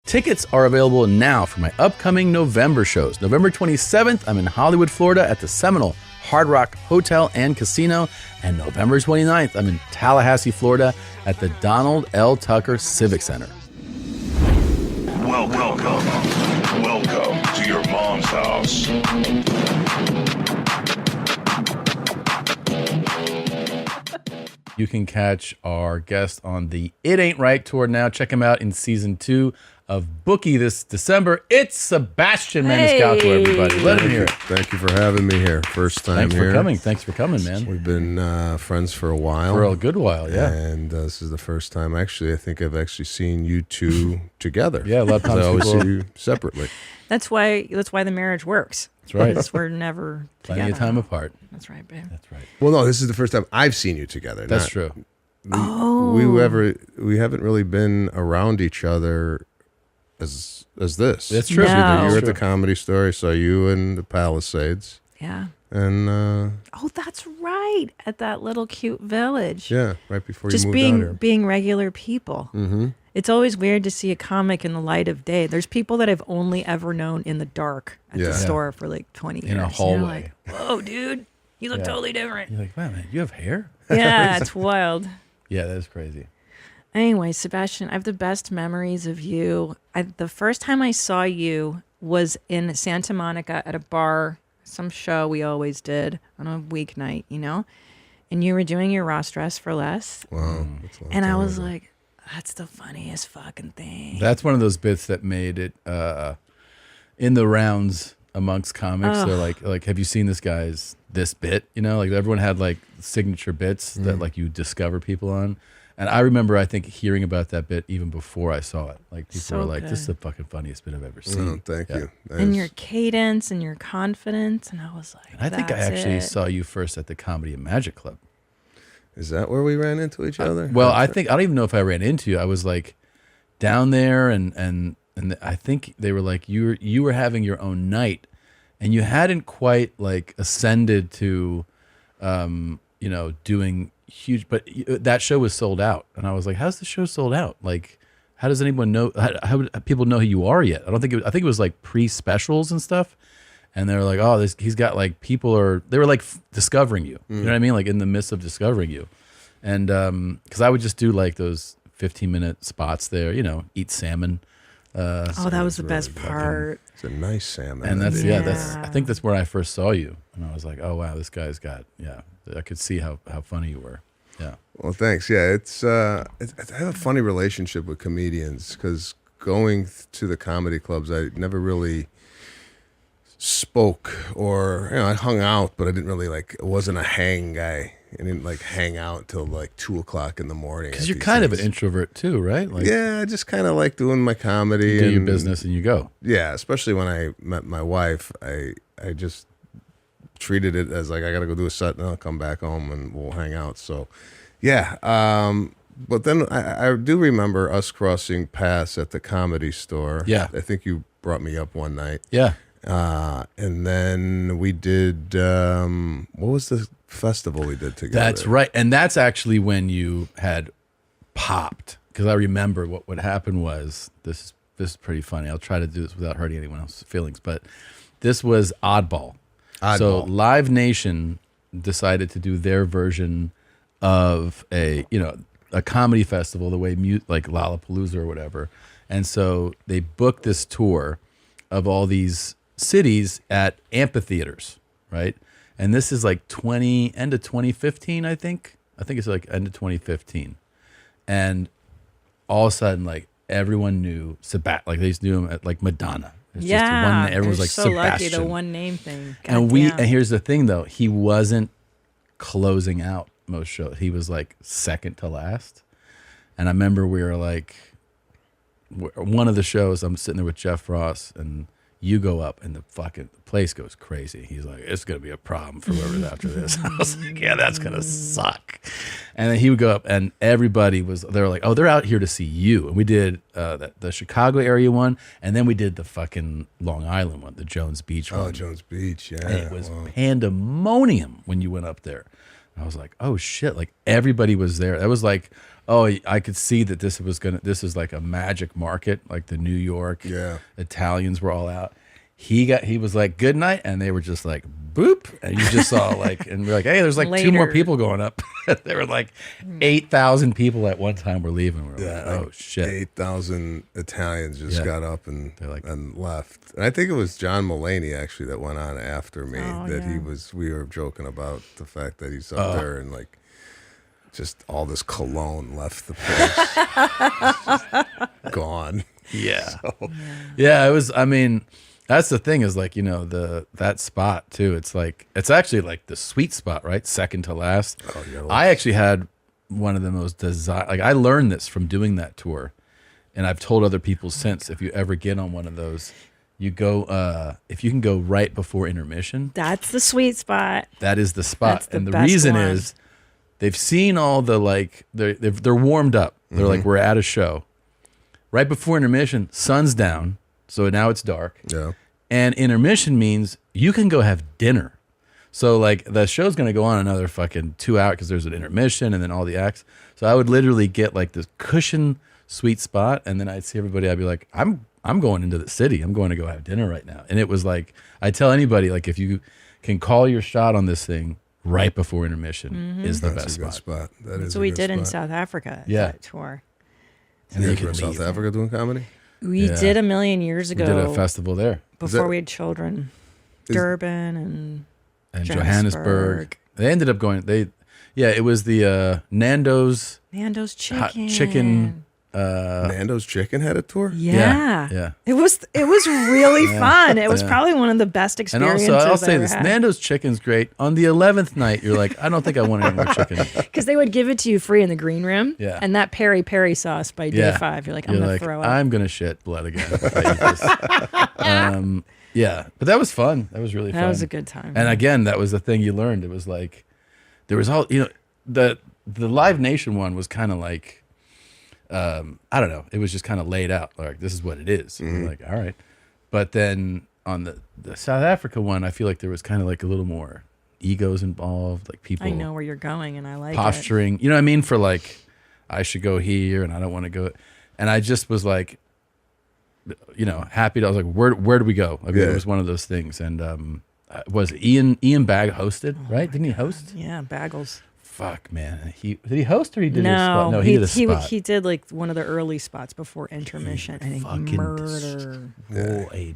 Tickets are available now for my upcoming November shows. November 27th, I'm in Hollywood, Florida at the Seminole Hard Rock Hotel and Casino. And November 29th, I'm in Tallahassee, Florida at the Donald L. Tucker Civic Center. Welcome to your mom's house. You can catch our guest on the It Ain't Right tour now. Check him out in season 2 of Bookie this December. It's Sebastian Maniscalco, everybody. Let him hear it. Thank you for having me here. First time here. Thanks for coming, man. We've been friends for a while. For a good while, yeah. And this is the first time. Actually, I think I've actually seen you two together. Yeah, a lot of times I always see you separately. That's why the marriage works. That's right. Because we're never Plenty together. of time apart. That's right, babe. That's right. Well, no, this is the first time I've seen you together. That's true. We haven't really been around each other as this. That's true. No. You were at the Comedy Store. I saw you in the Palisades. Yeah. And Oh, that's right. At that little cute village. yeah, right before Just you moved out here. being regular people. Mm-hmm. It's always weird to see a comic in the light of day. There's people that I've only ever known in the dark at Yeah. the store for like 20 years. In a And hallway. you're like, whoa, dude, you look Yeah. totally different. You're like, wow, man, you have hair? Yeah, it's wild. Yeah, that is crazy. Anyway, Sebastian, I have the best memories of you. The first time I saw you was in Santa Monica at a bar, some show we always did on a weeknight, you know? And you were doing your Ross Dress for Less. Wow. That's a long And I time was ago. like, that's the funniest fucking thing. That's one of those bits that made it in the rounds amongst comics. They're like, have you seen this bit? You know, like everyone had like signature bits that like you discover people on. And I remember, I think, hearing about that bit even before I saw it. Like people So were like, "This is the good. fucking funniest bit I've ever seen." Oh, thank you. That And is- your cadence and your confidence. And I was like, And I think I that's actually it. saw you first at the Comedy and Magic Club. Is that where we ran into each other? Well, I don't even know if I ran into you. I was like down there, and I think they were like, you were having your own night, and you hadn't quite like ascended to, doing huge. But that show was sold out, and I was like, how's the show sold out? Like, how does anyone know? How would people know who you are yet? I think it was like pre-specials and stuff. And they were like, oh, he's got like they were like discovering you. You know what I mean? Like in the midst of discovering you. And because I would just do like those 15-minute spots there, eat salmon. That was the really best fucking- part. It's a nice salmon. And that's, Yeah. I think that's where I first saw you. And I was like, oh, wow, this guy's got, I could see how funny you were. Yeah. Well, thanks. Yeah, I have a funny relationship with comedians because going to the comedy clubs, I never really spoke or I hung out, but I didn't really it wasn't a hang guy. I didn't hang out till 2:00 in the morning. Because you're kind of an introvert too, right? Like, yeah, I just kind of like doing my comedy. you do your and business and you go. Yeah, especially when I met my wife, I just treated it as I got to go do a set and I'll come back home and we'll hang out. So, yeah. But then I do remember us crossing paths at the Comedy Store. Yeah. I think you brought me up one night. Yeah. And then we did, what was the festival we did together? That's right. And that's actually when you had popped. Because I remember what happened was, this is pretty funny. I'll try to do this without hurting anyone else's feelings. But this was Oddball. So Live Nation decided to do their version of a comedy festival, the way like Lollapalooza or whatever. And so they booked this tour of all these cities at amphitheaters, right? And this is like end of 2015, I think. I think it's like end of 2015. And all of a sudden, like everyone knew like they just knew him at like Madonna. It's just one, everyone's they're like so Sebastian. lucky, the one name thing. And Goddamn. and here's the thing though, he wasn't closing out most shows. He was like second to last. And I remember we were like, one of the shows, I'm sitting there with Jeff Ross, and you go up, and the place goes crazy. He's like, it's going to be a problem for whoever's after this. I was like, yeah, that's going to suck. And then he would go up, and everybody they were like, oh, they're out here to see you. And we did the Chicago area one, and then we did the fucking Long Island one, the Jones Beach one. Oh, Jones Beach, yeah. And it was pandemonium when you went up there. I was like, oh shit! Like everybody was there. That was like, oh, I could see that this is like a magic market. Like the New York Italians were all out. He was like, good night, and they were just like, boop, and you just saw like, and we're like, hey, there's like two more people going up. There were like 8,000 people at one time were leaving. We're like, oh shit, 8,000 Italians just got up and left. And I think it was John Mulaney actually that went on after me. We were joking about the fact that he's up there and like just all this cologne left the place, gone. Yeah, it was. I mean. That's the thing is like, you know, that spot too. It's like, it's actually like the sweet spot, right? Second to last. Oh, yeah. I actually had one of the most like I learned this from doing that tour. And I've told other people since, if you ever get on one of those, you go, if you can go right before intermission. That's the sweet spot. That is the spot. And the reason is they've seen all the like, they're warmed up. They're like, we're at a show. Right before intermission, sun's down. So now it's dark. Yeah. And intermission means you can go have dinner. So like the show's going to go on another fucking 2 hours because there's an intermission and then all the acts. So I would literally get like this cushion sweet spot. And then I'd see everybody. I'd be like, I'm going into the city. I'm going to go have dinner right now. And it was like, I tell anybody, like if you can call your shot on this thing right before intermission is the best spot. That's what we did in South Africa. That tour. And then you were in South Africa doing comedy? We did a million years ago. We did a festival there. Before we had children. Durban and Johannesburg. They ended up going, it was the Nando's chicken. Nando's Chicken had a tour? Yeah. It was really fun. It was probably one of the best experiences. And also, I'll say this, Nando's Chicken's great. On the 11th night, you're like, I don't think I want any more chicken. Because they would give it to you free in the green room. Yeah. And that peri-peri sauce by day 5, you're like, I'm going to throw up. I'm going to shit blood again. Yeah. But that was fun. That was really fun. That was a good time. And again, that was the thing you learned. It was like, there was all, the Live Nation one was kind of like, I don't know. It was just kind of laid out. Like, this is what it is. Like, all right. But then on the South Africa one, I feel like there was kind of like a little more egos involved. Like people. I know where you're going and I like posturing. You know what I mean? For like, I should go here and I don't want to go. And I just was like, happy. I was like, where do we go? I mean, it was one of those things. And was Ian Bag hosted, right? Didn't he host? Yeah, Baggles. Fuck, man. Did he host or he did no, his spot? No, he did a spot. He did like one of the early spots before intermission. And he murdered.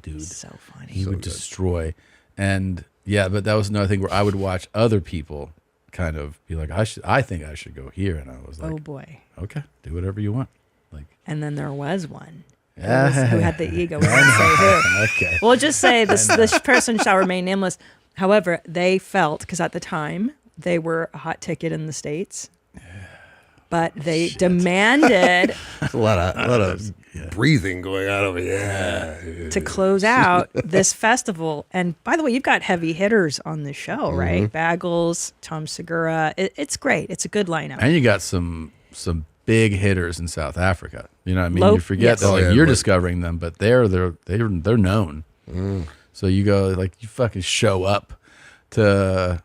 Dude. So funny. He would destroy. And but that was another thing where I would watch other people kind of be like, I think I should go here. And I was like, oh boy. Okay, do whatever you want. Like, and then there was one. Who had the ego. We won't say who. Okay. We'll just say this person shall remain nameless. However, they felt, because at the time, they were a hot ticket in the States, but they demanded a lot of breathing going on over here to close out this festival. And by the way, you've got heavy hitters on the show, right? Baggles, Tom Segura. It's great. It's a good lineup. And you got some big hitters in South Africa. You know what I mean? You forget that you're discovering them, but they're known. So you go, like, you fucking show up to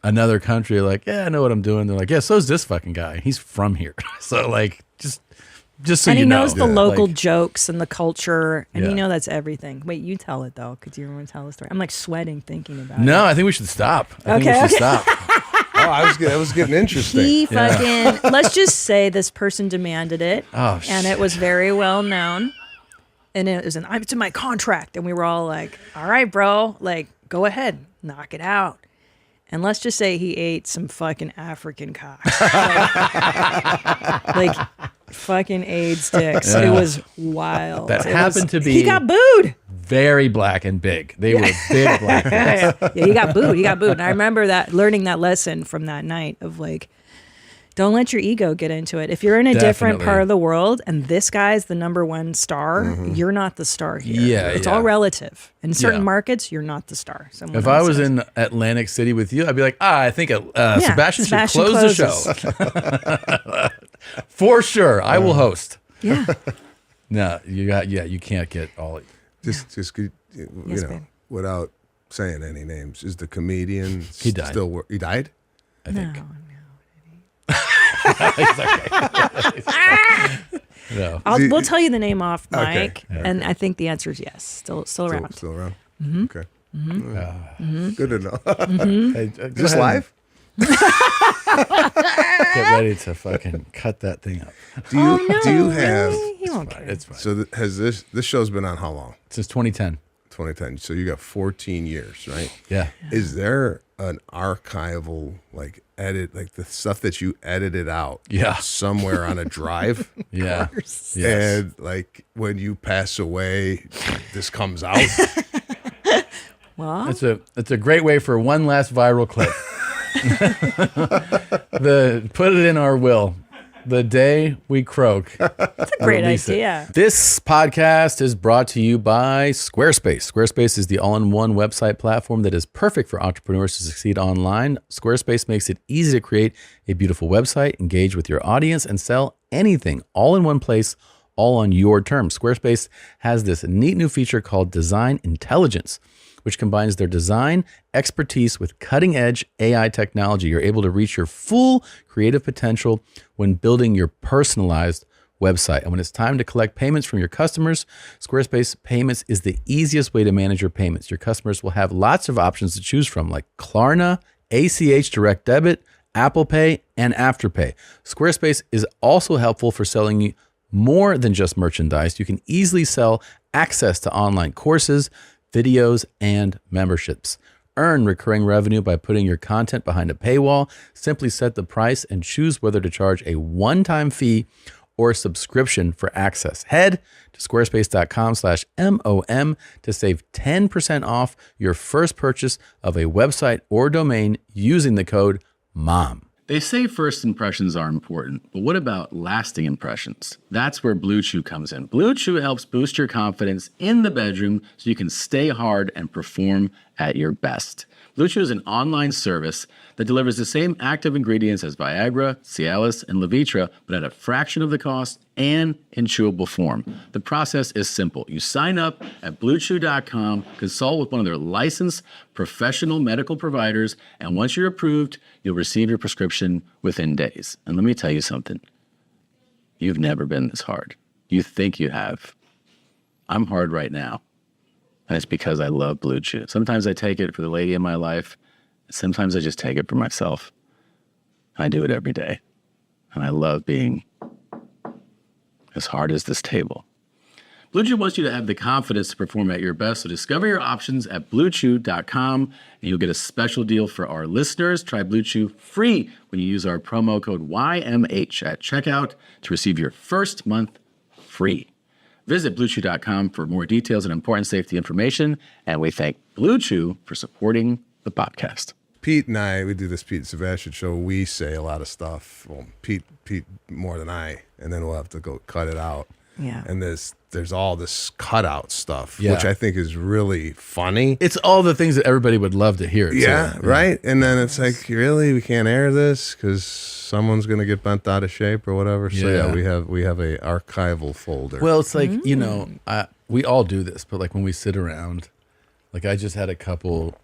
another country, like, I know what I'm doing. They're like, so's this fucking guy. He's from here. So like, just so and you know. And he knows the local jokes and the culture, and you know that's everything. Wait, you tell it though, because you want to tell the story. I'm like sweating thinking about it. No, I think we should stop. I think we should stop. I was getting interesting. He fucking, let's just say this person demanded it. Oh, shit. And it was very well known. And it was it's in my contract. And we were all like, all right, bro, like, go ahead, knock it out. And let's just say he ate some fucking African cock. Like fucking AIDS dicks. It was wild. That happened to be. He got booed. Very black and big. They were big black. Yeah, he got booed. And I remember learning that lesson from that night of like, don't let your ego get into it. If you're in a different part of the world and this guy's the number one star, you're not the star here. Yeah, it's all relative. In certain markets, you're not the star. If I was in Atlantic City with you, I'd be like, I think Sebastian should close the show. For sure, I will host. Yeah. No, you can't get all. Just without saying any names, is the comedian he died? He died? I think. No. No. We'll tell you the name off Okay. mic, and I think the answer is yes. Still around. Still around? Mm-hmm. Okay. Good to know. Hey, Is this live? Get ready to fucking cut that thing up. Do you have... Really? He won't care. It's fine. So has this show's been on how long? Since 2010. 2010. So you got 14 years, right? Yeah. Is there an archival edit, like the stuff that you edited out Yeah. somewhere on a drive? Yeah. Yes. And when you pass away, this comes out? Well, It's a great way for one last viral clip. Put it in our will. The day we croak. that's a great release it. idea. This podcast is brought to you by Squarespace. Squarespace is the all-in-one website platform that is perfect for entrepreneurs to succeed online. Squarespace makes it easy to create a beautiful website, engage with your audience, and sell anything all in one place, all on your terms. Squarespace has this neat new feature called Design Intelligence, which combines their design expertise with cutting-edge AI technology. You're able to reach your full creative potential when building your personalized website. And when it's time to collect payments from your customers, Squarespace Payments is the easiest way to manage your payments. Your customers will have lots of options to choose from, like Klarna, ACH Direct Debit, Apple Pay, and Afterpay. Squarespace is also helpful for selling you more than just merchandise. You can easily sell access to online courses, videos, and memberships. Earn recurring revenue by putting your content behind a paywall. Simply set the price and choose whether to charge a one-time fee or subscription for access. Head to squarespace.com/MOM to save 10% off your first purchase of a website or domain using the code MOM. They say first impressions are important, but what about lasting impressions? That's where Blue Chew comes in. Blue Chew helps boost your confidence in the bedroom so you can stay hard and perform at your best. Blue Chew is an online service that delivers the same active ingredients as Viagra, Cialis, and Levitra, but at a fraction of the cost and in chewable form. The process is simple. You sign up at bluechew.com, consult with one of their licensed professional medical providers, and once you're approved, you'll receive your prescription within days. And let me tell you something. You've never been this hard. You think you have. I'm hard right now. And it's because I love Blue Chew. Sometimes I take it for the lady in my life. Sometimes I just take it for myself. I do it every day. And I love being as hard as this table. Blue Chew wants you to have the confidence to perform at your best. So discover your options at bluechew.com, and you'll get a special deal for our listeners. Try Blue Chew free when you use our promo code YMH at checkout to receive your first month free. Visit bluechew.com for more details and important safety information. And we thank Blue Chew for supporting the podcast. Pete and I, we do this Pete and Sebastian show. We say a lot of stuff. Well, Pete more than I, and then we'll have to go cut it out. Yeah. And there's all this cutout stuff, Yeah. which I think is really funny. It's all the things that everybody would love to hear. Yeah, too. right. And then it's like, really, we can't air this because someone's gonna get bent out of shape or whatever. So Yeah. we have a archival folder. Well, it's like, we all do this, but like when we sit around, like I just had a couple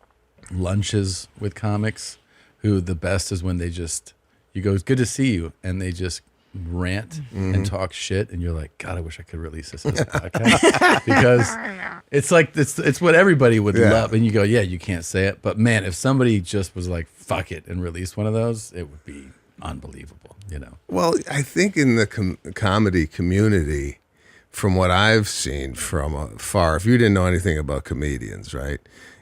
lunches with comics who the best is when they just, you go, it's good to see you. And they just rant and talk shit. And you're like, God, I wish I could release this as a podcast because it's like, it's what everybody would love. And you go, yeah, you can't say it. But man, if somebody just was like, fuck it and released one of those, it would be unbelievable, Well, I think in the comedy community, from what I've seen from afar, if you didn't know anything about comedians, right,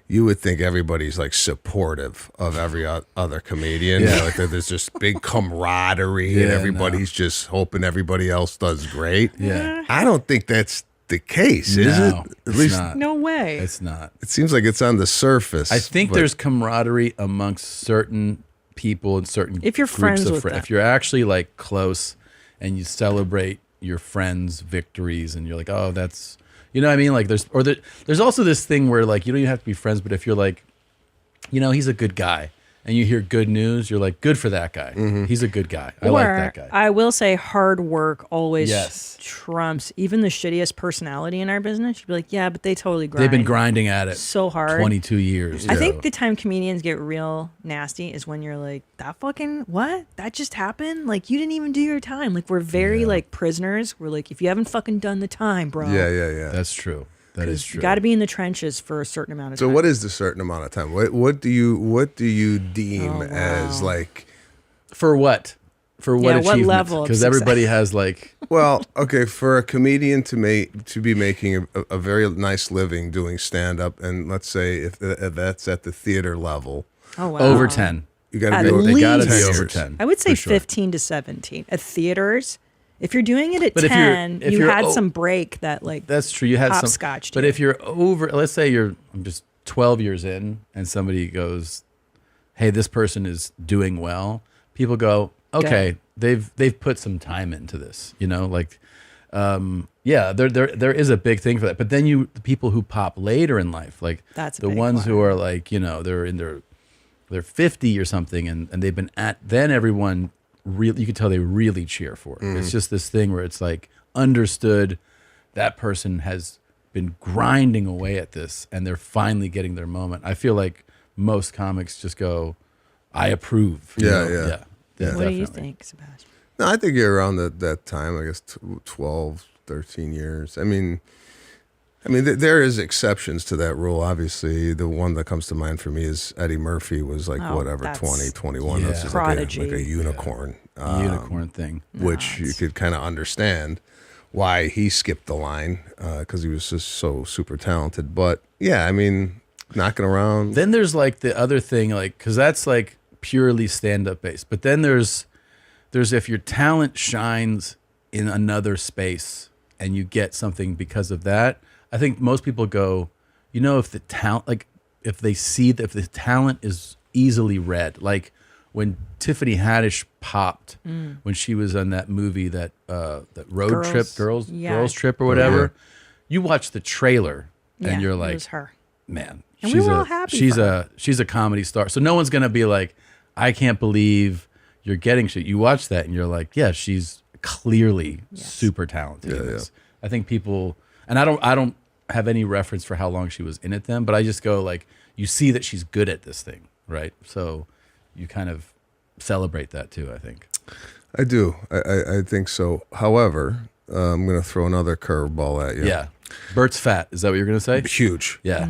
you would think everybody's like supportive of every other comedian. Yeah. Like there's just big camaraderie and everybody's just hoping everybody else does great. Yeah. I don't think that's the case, is it? No, At it's least not. No way. It's not. it seems like it's on the surface. I think but- there's camaraderie amongst certain people and certain If you're groups friends of with them. If you're actually like close and you celebrate your friends' victories and you're like, oh, that's, you know what I mean? Like there's also this thing where like you don't even have to be friends, but if you're like, he's a good guy and you hear good news, you're like, good for that guy. He's a good guy. I like that guy. I will say hard work always Yes. trumps even the shittiest personality in our business. You'd be like, yeah, but they totally grind. They've been grinding at it so hard. 22 years. I so. think the time comedians get real nasty is when you're like, that fucking, what? That just happened? Like, you didn't even do your time. Like, we're very, like, prisoners. We're like, if you haven't fucking done the time, bro. Yeah. That's true. That is true. You got to be in the trenches for a certain amount of So time. what is the certain amount of time? What do you deem as like? For what? For what what achievement? level of Because everybody has like. Well, okay, for a comedian to be making a very nice living doing stand up, and let's say if that's at the theater level, Oh, wow. Over 10. you got At to be They got to be least. over 10. I would say for sure. 15 to 17. At theaters, if you're doing it at But if 10, you're you had some break that, like, That's true. You had some. hopscotched But you. if you're over, let's say I'm just 12 years in and somebody goes, hey, this person is doing well. People go, okay, they've put some time into this, like, yeah, there is a big thing for that. But then the people who pop later in life, like That's a the big ones one. who are like, they're in they're 50 or something, and they've been then everyone really, you can tell they really cheer for it. It's just this thing where it's like understood that person has been grinding away at this and they're finally getting their moment. I feel like most comics just go, I approve. you Yeah, know? yeah. yeah. what do you definitely. think, Sebastian? No, I think you're around that time. I guess 12, 13 years. I mean, there is exceptions to that rule. Obviously, the one that comes to mind for me is Eddie Murphy was like Oh, whatever that's 20, 21. Yeah. That's just Prodigy. like a unicorn. Unicorn thing. Which you could kind of understand why he skipped the line because he was just so super talented. But yeah, I mean, knocking around. Then there's like the other thing, like, because that's like purely stand-up based. But then there's if your talent shines in another space and you get something because of that. I think most people go, if the talent, like, if they see that if the talent is easily read, like when Tiffany Haddish popped when she was on that movie that road trip, girls trip or whatever. You watch the trailer and you're it like, was her. man, And we were all happy she's for a comedy star. So no one's gonna be like, I can't believe you're getting shit. You watch that and you're like, yeah, she's clearly super talented in this. I think people, and I don't have any reference for how long she was in it then, but I just go like, you see that she's good at this thing, right? So you kind of celebrate that too, I think. I do. I think so. However, I'm going to throw another curveball at you. Yeah. Bert's fat. Is that what you're going to say? Huge. Yeah.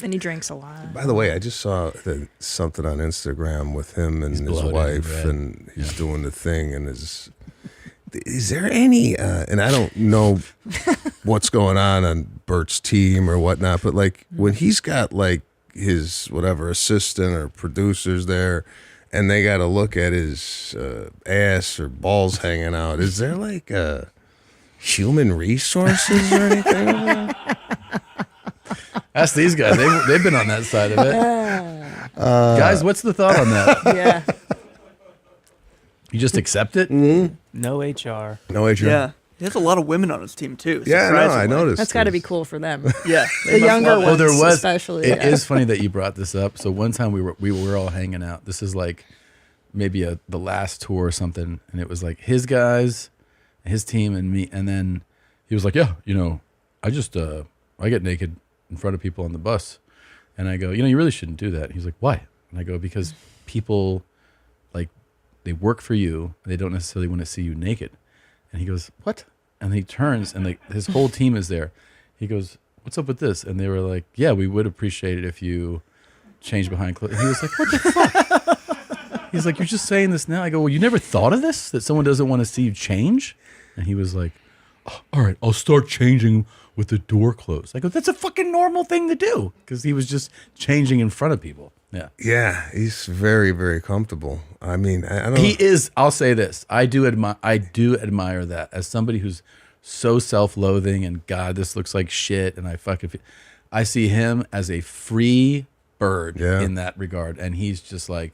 And he drinks a lot. By the way, I just saw something on Instagram with him and his bloated wife, and red. and he's doing the thing. And is there any? And I don't know what's going on Bert's team or whatnot, but like when he's got like his whatever assistant or producers there, and they got to look at his ass or balls hanging out. Is there like human resources or anything? Ask these guys. They've been on that side of it. Guys, what's the thought on that? Yeah. You just accept it? No HR. No, HR. Yeah. He has a lot of women on his team too. Yeah, no, I surprisingly. noticed. That's got to be this. cool for them. Yeah. The younger ones, there was. especially. It is funny that you brought this up. So one time we were all hanging out. This is like maybe the last tour or something, and it was like his guys, his team, and me. And then he was like, "Yeah, I just I get naked in front of people on the bus," and I go, "You really shouldn't do that." And he's like, "Why?" And I go, "Because people like they work for you, and they don't necessarily want to see you naked." And he goes, "What?" And he turns, and like his whole team is there. He goes, "What's up with this?" And they were like, "Yeah, we would appreciate it if you changed behind clothes." And he was like, "What the fuck?" He's like, "You're just saying this now." I go, "Well, you never thought of this? That someone doesn't want to see you change?" And he was like, "Oh, all right, I'll start changing with the door closed." I go, "That's a fucking normal thing to do," because he was just changing in front of people. Yeah. Yeah, he's very, very comfortable. I mean, I don't. He is. I'll say this: I do admire that as somebody who's so self-loathing and God, this looks like shit, and I see him as a free bird in that regard, and he's just like,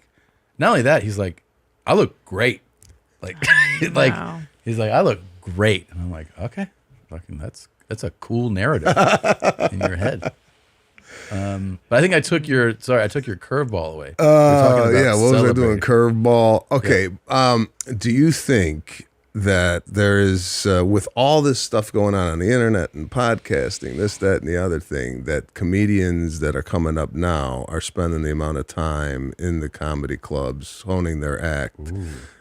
not only that, he's like, I look great, like, like Wow. he's like, I look great, and I'm like, okay, fucking that's a cool narrative in your head. But I think I took your curveball away. We were talking about Yeah, what was I doing? celebrating. Curveball. Okay. Do you think that there is, with all this stuff going on the internet and podcasting, this, that, and the other thing, that comedians that are coming up now are spending the amount of time in the comedy clubs honing their act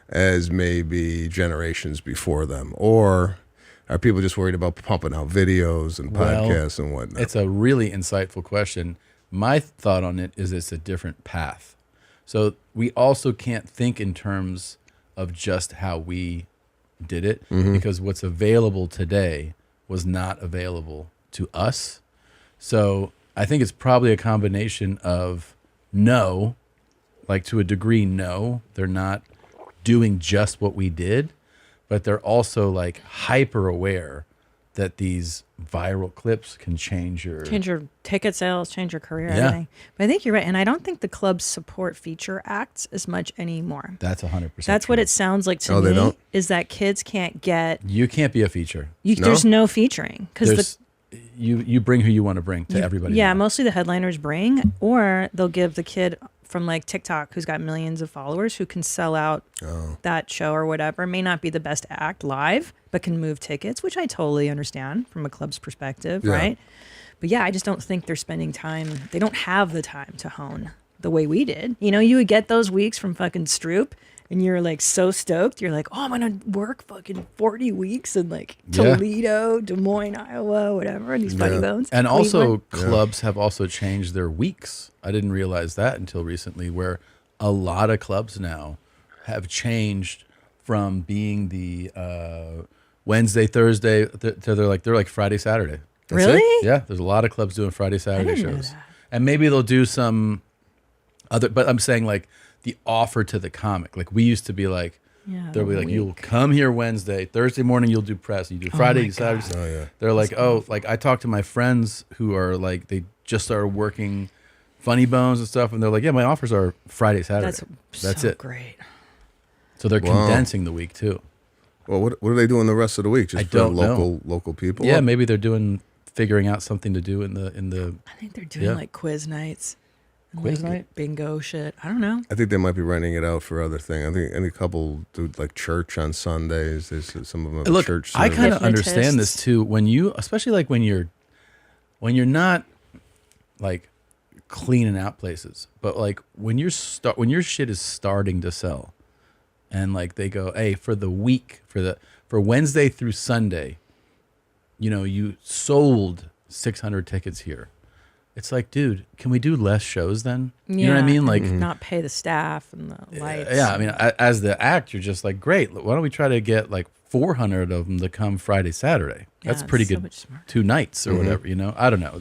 as maybe generations before them? Or are people just worried about pumping out videos and podcasts and whatnot? It's a really insightful question. My thought on it is it's a different path. So we also can't think in terms of just how we did it, because what's available today was not available to us. So I think it's probably a combination of no, like to a degree, no, they're not doing just what we did, but they're also like hyper aware that these viral clips can change your ticket sales, change your career, Yeah. everything. But I think you're right. And I don't think the clubs support feature acts as much anymore. That's 100%. That's what it sounds like to Oh, me. they don't? Is that kids can't get, You can't be a feature. there's no featuring. Because You bring who you want to bring to everybody. yeah, now. mostly the headliners bring, or they'll give the kid from like TikTok who's got millions of followers who can sell out that show or whatever. May not be the best act live, but can move tickets, which I totally understand from a club's perspective, Yeah. right? But yeah, I just don't think they're spending time. They don't have the time to hone the way we did. You know, you would get those weeks from fucking Stroop, and you're like so stoked. You're like, oh, I'm gonna work fucking 40 weeks in like Yeah. Toledo, Des Moines, Iowa, whatever. These funny bones. And also, Cleveland. clubs have also changed their weeks. I didn't realize that until recently, where a lot of clubs now have changed from being the Wednesday, Thursday to they're like Friday, Saturday. That's it. Really? Yeah, there's a lot of clubs doing Friday, Saturday didn't know shows, that. and maybe they'll do some other. But I'm saying like the offer to the comic. Like we used to be like. Yeah, They'll be the like, you'll week. come here Wednesday, Thursday morning you'll do press, you do Friday, my Saturday. God. Oh, yeah. They're like, oh, like I talked to my friends who are like, they just started working Funny Bones and stuff, and they're like, yeah, my offers are Friday, Saturday. That's That's it. great. So they're Wow. condensing the week too. Well, what are they doing the rest of the week? Just I for don't know. local people? Yeah, maybe they're figuring out something to do in the I think they're doing Yeah. like quiz nights. and, Quiz like, night? bingo shit. I don't know. I think they might be renting it out for other things. I think any couple do like church on Sundays. There's some of them have Look, church. I service. kind of understand this Hypnotists. too. When you, especially like when you're not like cleaning out places, but like when your shit is starting to sell, and like they go, hey, for the week, for Wednesday through Sunday, you know, you sold 600 tickets here. It's like, dude, can we do less shows then? You know what I mean? and Like, not pay the staff and the lights. yeah, I mean, as the act, you're just like, great. Why don't we try to get like 400 of them to come Friday, Saturday? That's Yeah, pretty it's so good. much smarter. 2 nights or whatever, you know. I don't know.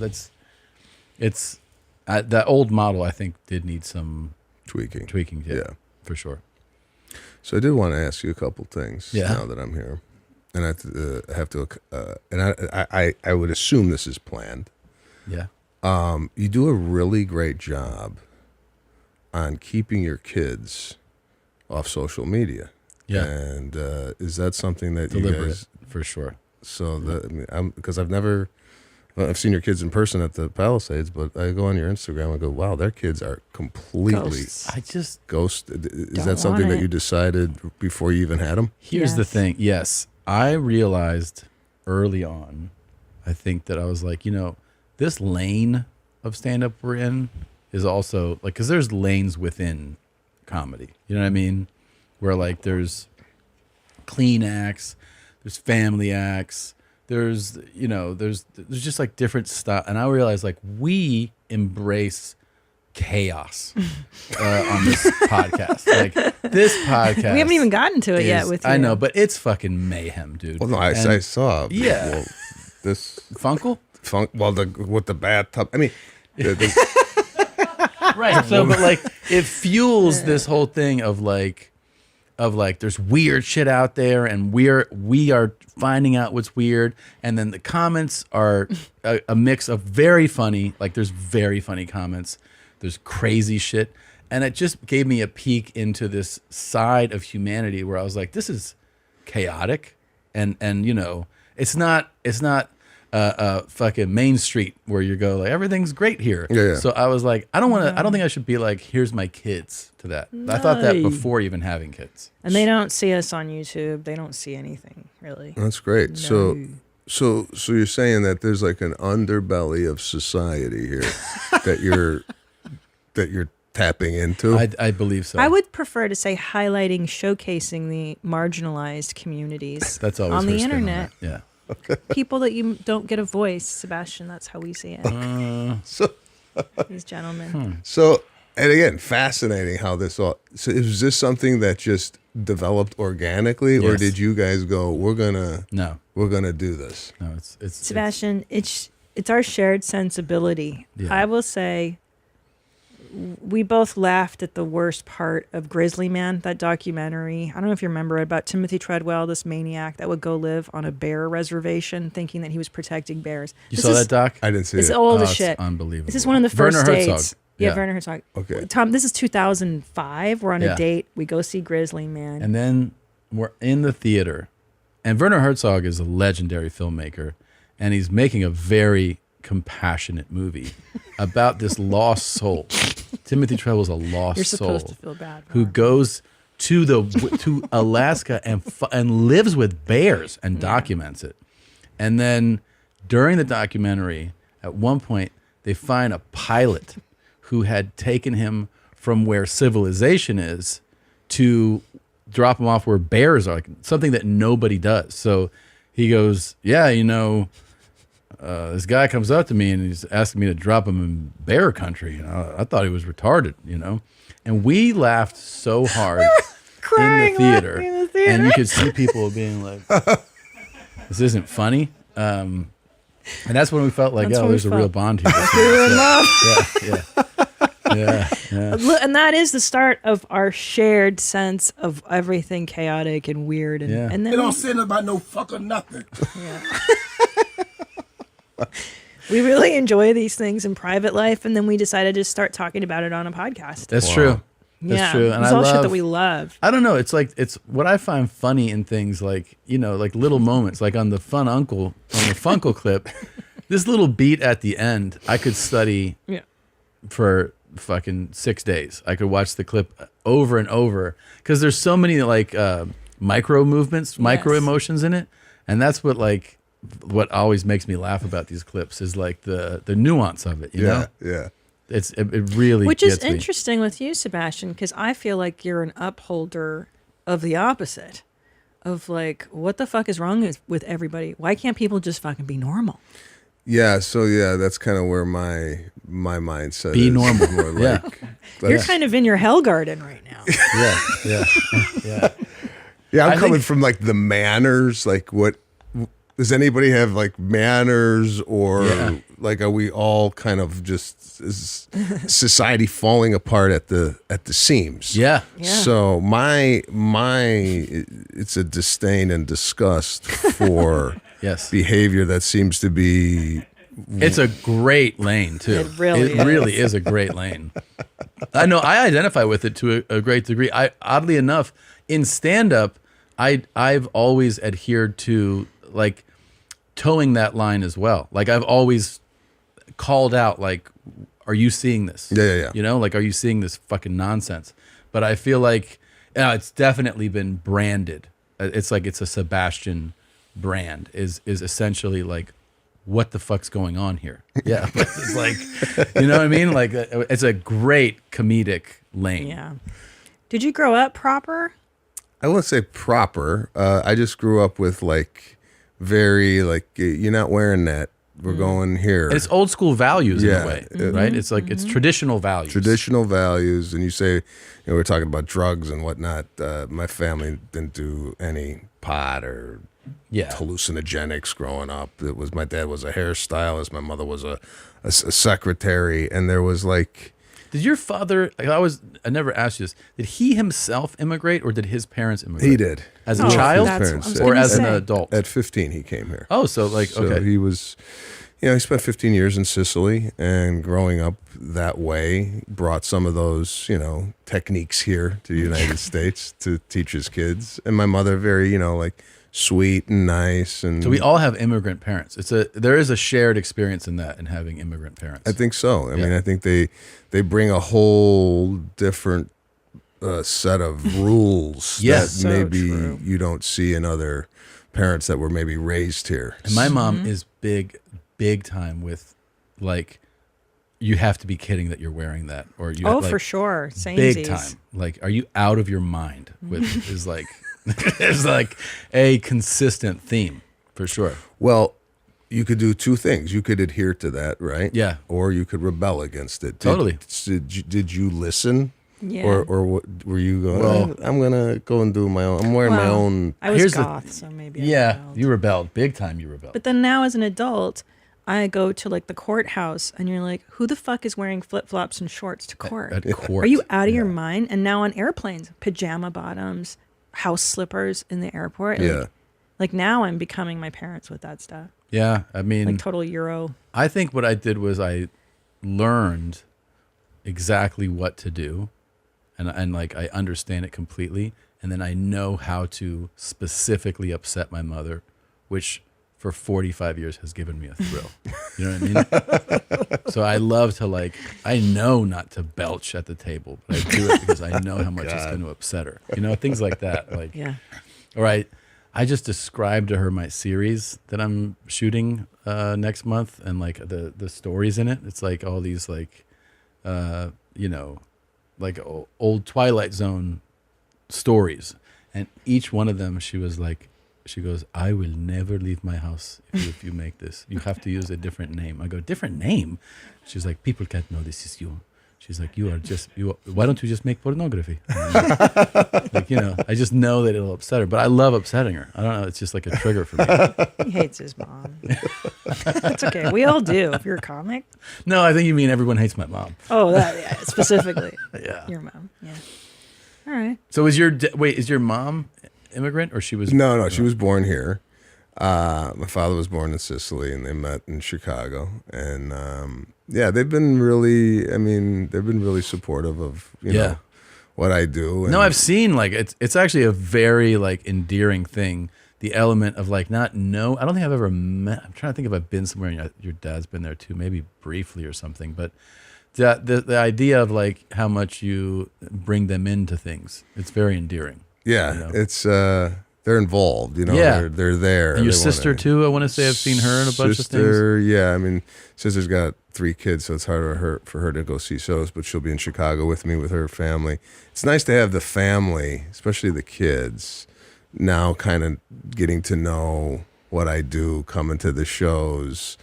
That old model. I think did need some tweaking. Yeah, for sure. So I did want to ask you a couple things Yeah. now that I'm here, and I have to, and I would assume this is planned. Yeah. You do a really great job on keeping your kids off social media. Yeah. And is that something that you Deliberate guys? for sure. So because I've seen your kids in person at the Palisades, but I go on your Instagram and go, wow, their kids are completely Ghosts. I just ghost. Is Don't that something want that it. you decided before you even had them? here's the Yes. thing. Yes, I realized early on. I think that I was like, you know, this lane of stand up we're in is also like, because there's lanes within comedy. You know what I mean? Where like there's clean acts, there's family acts, there's, you know, there's just like different stuff. And I realized like we embrace chaos on this podcast. Like this podcast. We haven't even gotten to it yet is- with you. I know, but it's fucking mayhem, dude. Well, no, I And saw. Yeah. Well, this Funkle? funk. Well, with the bathtub. I mean, the, Right. So, but like, it fuels this whole thing of like, there's weird shit out there, and we are finding out what's weird, and then the comments are a mix of very funny, like there's very funny comments, there's crazy shit, and it just gave me a peek into this side of humanity where I was like, this is chaotic, and you know, it's not fucking Main Street where you go like everything's great here. Yeah. So I was like, I don't want to. I don't think I should be like, here's my kids to that. I thought that before even having kids. And they don't see us on YouTube. They don't see anything really. That's great. No. So you're saying that there's like an underbelly of society here that you're tapping into? I believe so. I would prefer to say highlighting, showcasing the marginalized communities. That's always on her the spin on internet. that. Yeah. People that you don't get a voice, Sebastian. That's how we see it. So These gentlemen. So, and again, fascinating how this all. So, is this something that just developed organically, or Yes. did you guys go, we're gonna do this? No, it's Sebastian, it's our shared sensibility. Yeah. I will say, we both laughed at the worst part of Grizzly Man, that documentary. I don't know if you remember it, about Timothy Treadwell, this maniac that would go live on a bear reservation thinking that he was protecting bears. You saw that doc? I didn't see It's it. old as it's shit. unbelievable. This is one of the first Werner dates. Herzog. Yeah, Yeah. Werner Herzog. Okay. Tom, this is 2005. We're on Yeah. a date. We go see Grizzly Man. And then we're in the theater, and Werner Herzog is a legendary filmmaker, and he's making a very compassionate movie about this lost soul. Timothy Treadwell's a lost You're soul supposed to feel bad for who him. goes to Alaska and lives with bears and documents it. And then during the documentary, at one point, they find a pilot who had taken him from where civilization is to drop him off where bears are, like something that nobody does. So he goes, yeah, this guy comes up to me and he's asking me to drop him in bear country. I thought he was retarded, And we laughed so hard crying in the theater. laughing in the theater. And you could see people being like, this isn't funny. And that's when we felt like, That's oh, when we there's a real felt. bond here. We were in love. Yeah. Look, and that is the start of our shared sense of everything chaotic and weird. And, Yeah. and then They don't say about no fucking nothing. we really enjoy these things in private life, and then we decided to start talking about it on a podcast. That's true. That's true. And it's I all shit love, that we love. I don't know. It's what I find funny in things like, like little moments, like on the Funkle clip, this little beat at the end, I could study Yeah. for fucking 6 days. I could watch the clip over and over because there's so many like micro movements, micro emotions in it. And that's what always makes me laugh about these clips is like the nuance of it, you know? Yeah. It really Which is gets me. interesting with you, Sebastian, because I feel like you're an upholder of the opposite. Of like, what the fuck is wrong with everybody? Why can't people just fucking be normal? Yeah. So that's kind of where my mindset Be is. normal. More Yeah. like, You're kind of in your hell garden right now. Yeah, I'm I coming think- from like the manners. Like, what does anybody have like manners, or like are we all kind of just is society falling apart at the seams? Yeah. So my it's a disdain and disgust for Yes. behavior that seems to be. It's a great lane too. It really really is a great lane. I know I identify with it to a great degree. Oddly enough, in stand up, I've always adhered to like towing that line as well. Like I've always called out like, are you seeing this? Yeah. Like, are you seeing this fucking nonsense? But I feel like it's definitely been branded. It's like it's a Sebastian brand is essentially like, what the fuck's going on here? Yeah. But it's like, you know what I mean? Like it's a great comedic lane. Yeah. Did you grow up proper? I wouldn't say proper. I just grew up with like very like you're not wearing that. We're going here. And it's old school values in Yeah. a way, right? It's like it's traditional values. Traditional values, and you say, we're talking about drugs and whatnot. My family didn't do any pot or hallucinogenics growing up. My dad was a hairstylist, my mother was a secretary, and there was like. Did your father? I never asked you this. Did he himself immigrate, or did his parents immigrate? He did. As a Oh, child, that's what I was or gonna as an say. adult? At 15, he came here. Oh, so like So okay. he was, he spent 15 years in Sicily, and growing up that way brought some of those, techniques here to the United States to teach his kids. And my mother, very, like sweet and nice. And So we all have immigrant parents. There is a shared experience in that, in having immigrant parents. I think so. I mean, I think they bring a whole different set of rules Yes. that So maybe true. you don't see in other parents that were maybe raised here. And my mom is big time with, like, you have to be kidding that you're wearing that, or you. Oh, like, for sure. Same big time. Like, are you out of your mind? Is like, is like a consistent theme for sure. Well, you could do two things. You could adhere to that, right? Yeah. Or you could rebel against it. Totally. Did you listen? Yeah. Or what, were you going, Well- I'm going to go and do my own. I'm wearing my Well, own. I was Here's the- goth, so maybe I Yeah, rebelled. you rebelled big time. You rebelled. But then now as an adult, I go to like the courthouse and you're like, who the fuck is wearing flip-flops and shorts to court? At court. Are you out of your mind? And now on airplanes, pajama bottoms, house slippers in the airport. Yeah. Like now I'm becoming my parents with that stuff. Yeah, I mean, Like total Euro. I think what I did was I learned exactly what to do, and like I understand it completely, and then I know how to specifically upset my mother, which for 45 years has given me a thrill. You know what I mean? So I love to, like, I know not to belch at the table, but I do it because I know how much it's going to upset her. You know, things like that. Like, Yeah. all right, I just described to her my series that I'm shooting next month, and like the stories in it. It's like all these like, you know, like old Twilight Zone stories, and each one of them, she was like, she goes, I will never leave my house if you make this. You have to use a different name. I go, different name? She's like, people can't know this is you. She's like, why don't you just make pornography? Like, you know, I just know that it'll upset her, but I love upsetting her. I don't know. It's just like a trigger for me. He hates his mom. It's okay. We all do. If you're a comic. No, I think you mean everyone hates my mom. Oh, that, yeah, specifically. Yeah. Your mom. Yeah. All right. So is your mom immigrant, or she was? No, she was born here. My father was born in Sicily, and they met in Chicago. And yeah, they've been really supportive of you know what I do. And No, I've seen, like, it's actually a very, like, endearing thing. The element of, like, I don't think I've ever met. I'm trying to think if I've been somewhere and your dad's been there too, maybe briefly or something. But the idea of, like, how much you bring them into things, it's very endearing. Yeah, you know? it's they're involved. You know, Yeah. they're there. And your They sister wanna- too. I want to say I've seen her in a bunch of things. Sister, yeah. I mean, sister's got 3 kids, so it's hard for her to go see shows. But she'll be in Chicago with me with her family. It's nice to have the family, especially the kids, now kind of getting to know what I do, coming to the shows.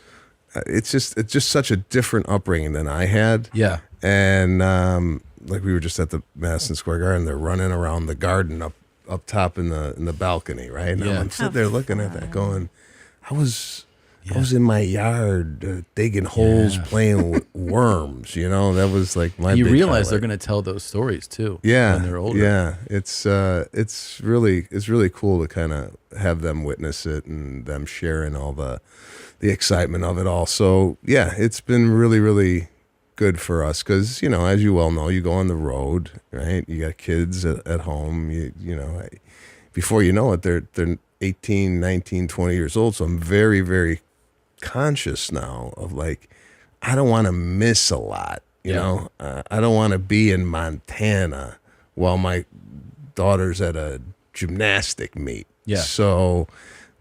It's just such a different upbringing than I had. Yeah. And like we were just at the Madison Square Garden, they're running around the garden up top in the balcony, right? And Yeah. I'm sitting there looking at that, going, I was in my yard digging holes, playing with worms. You know, that was like my. You big realize they're highlight. going to tell those stories too. Yeah, when they're older. yeah. It's really cool to kind of have them witness it and them sharing all the excitement of it all. So yeah, it's been really good for us because, you know, as you well know, you go on the road, right? You got kids at home. You know, before you know it, they're 18, 19, 20 years old. So I'm very, very conscious now of, like, I don't want to miss a lot. You know, I don't want to be in Montana while my daughter's at a gymnastic meet. Yeah. So,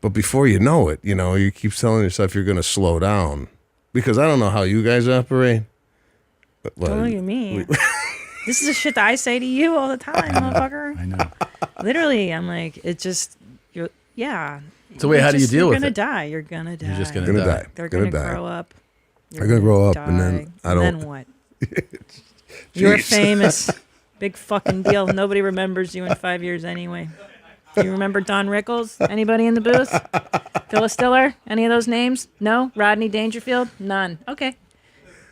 but before you know it, you know, you keep telling yourself you're going to slow down because I don't know how you guys operate. But, Don't look at me. This is the shit that I say to you all the time, motherfucker. I know. Literally, I'm like, it just, yeah. So wait, how do you deal with You're it? gonna die. You're gonna die. You're just gonna Gonna die. die. They're Gonna gonna die. grow up. They're gonna grow up, and then die. I And don't- then what? You're Jeez. famous. Big fucking deal. Nobody remembers you in 5 years anyway. Do you remember Don Rickles? Anybody in the booth? Phyllis Diller? Any of those names? No? Rodney Dangerfield? None. Okay.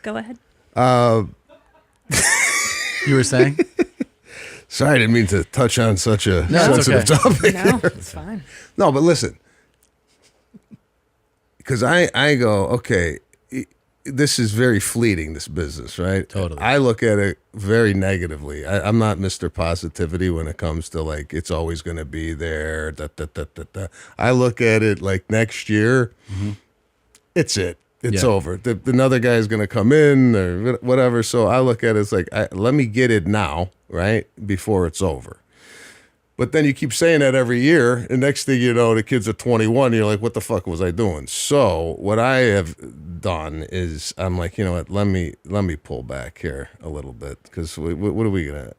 Go ahead. You were saying? Sorry, I didn't mean to touch on such a No, it's sensitive okay. topic. No, it's fine. No, but listen, because I go, okay, this is very fleeting, this business, right? Totally. I look at it very negatively. I'm not Mr. Positivity when it comes to like it's always going to be there. Da, da, da, da, da. I look at it like next year, it's it. It's Yeah. over. Another guy is going to come in or whatever. So I look at it as like, let me get it now, right, before it's over. But then you keep saying that every year, and next thing you know, the kids are 21, and you're like, what the fuck was I doing? So what I have done is I'm like, you know what, let me pull back here a little bit, because what are we going to,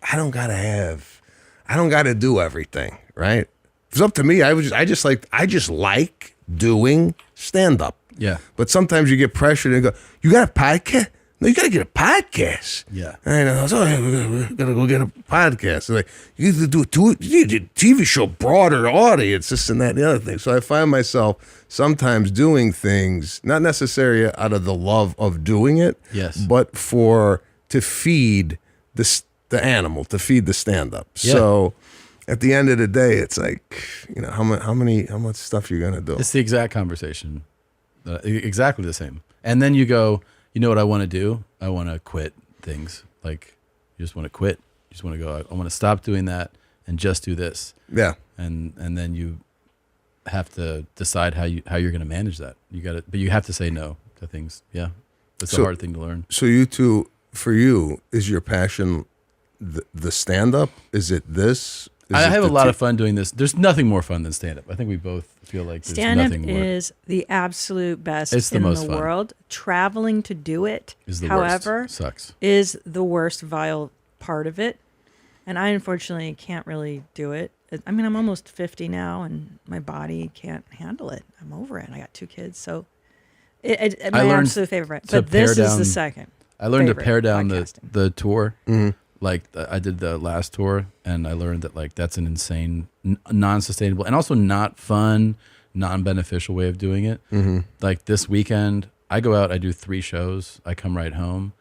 I don't got to do everything, right? If it's up to me, I just like doing stand-up. Yeah. But sometimes you get pressured and go, you got a podcast? No, you got to get a podcast. Yeah. And I was like, we got to go get a podcast. Like, you need to do a TV show, broader audience, this and that and the other thing. So I find myself sometimes doing things, not necessarily out of the love of doing it, Yes. but to feed the animal, to feed the stand-up. Yeah. So at the end of the day, it's like, you know, how much stuff you're going to do. It's the exact conversation. Exactly the same. And then you go, you know what I want to do? I want to quit things. Like, you just want to quit. You just want to go, I want to stop doing that and just do this. Yeah. And then you have to decide how you're going to manage that. But you have to say no to things. Yeah. It's a hard thing to learn. So you two, for you, is your passion the stand-up? Is it this? I have a lot of fun doing this. There's nothing more fun than stand-up. I think we both feel like there's Stand-up nothing more. is the absolute best It's the in most the fun. world. Traveling to do it, Is the however, worst. Sucks. is the worst vile part of it. And I unfortunately can't really do it. I mean, I'm almost 50 now, and my body can't handle it. I'm over it. I got 2 kids, so my learned absolute favorite. to But this pare is down- the second. I learned to favorite pare down podcasting. the tour. Like I did the last tour, and I learned that like that's an insane, non-sustainable, and also not fun, non-beneficial way of doing it. Like this weekend, I go out, I do 3 shows, I come right home.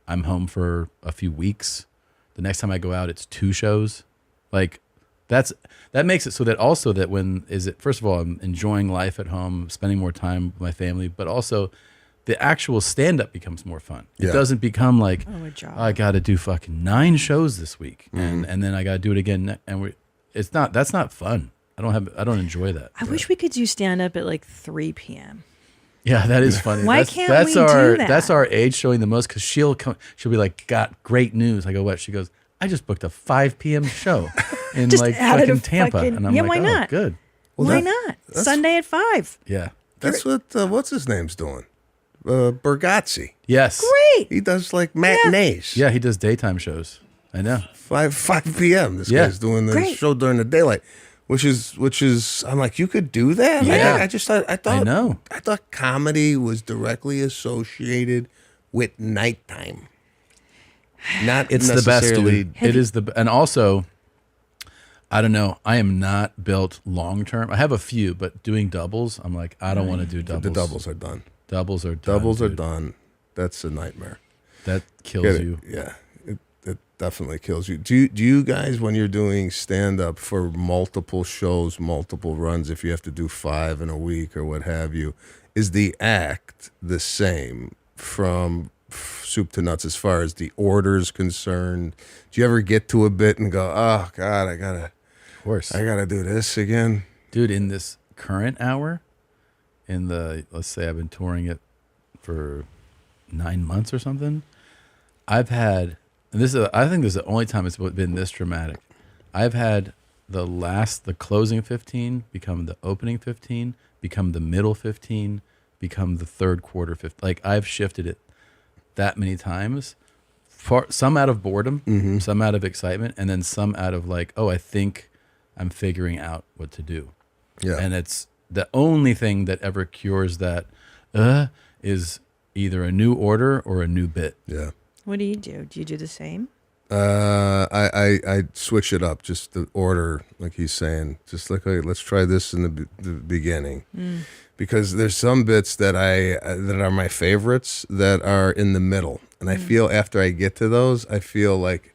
I'm home for a few weeks. The next time I go out, it's 2 shows. Like that makes it so that also that first of all, I'm enjoying life at home, spending more time with my family, but also the actual stand-up becomes more fun. It Yeah. doesn't become like, Oh, a job. I got to do fucking 9 shows this week, and then I got to do it again. And that's not fun. I don't enjoy that. I wish we could do stand up at like 3 p.m. Yeah, that is funny. Why that's, can't that's we do our, that? That's our age showing the most, because she'll be like, got great news. I go, what? She goes, I just booked a 5 p.m. show in Just like added fucking a Tampa, fucking- and I'm yeah, like, why oh, not? good. Why not? Sunday at 5. Yeah. That's what what's his name's doing. Bergazzi. Yes. Great. He does like matinees. Yeah, he does daytime shows. I know. 5 p.m. This Yeah. guy's doing the Great. show during the daylight, which is I'm like, you could do that. Yeah. I thought know. I thought comedy was directly associated with nighttime. Not It's the best, necessarily. dude. It is and also, I don't know. I am not built long term. I have a few, but doing doubles, I'm like, I don't want to do doubles. The doubles are done. Doubles are done. Doubles are dude. done. That's a nightmare. That kills Get it? you. Yeah, it definitely kills you. Do you guys, when you're doing stand up for multiple shows, multiple runs, if you have to do 5 in a week or what have you, is the act the same from soup to nuts as far as the order's concerned? Do you ever get to a bit and go, oh God, I Of course. gotta do this again? Dude, in this current hour, let's say I've been touring it for 9 months or something, I've had, and I think this is the only time it's been this dramatic. I've had the closing 15 become the opening 15, become the middle 15, become the third quarter 15. Like, I've shifted it that many times, some out of boredom, some out of excitement, and then some out of like, oh, I think I'm figuring out what to do. Yeah. And it's the only thing that ever cures that is either a new order or a new bit. Yeah. What do? Do you do the same? I switch it up, just the order, like he's saying. Just like, okay, let's try this in the beginning, because there's some bits that are my favorites that are in the middle, and I feel after I get to those, I feel like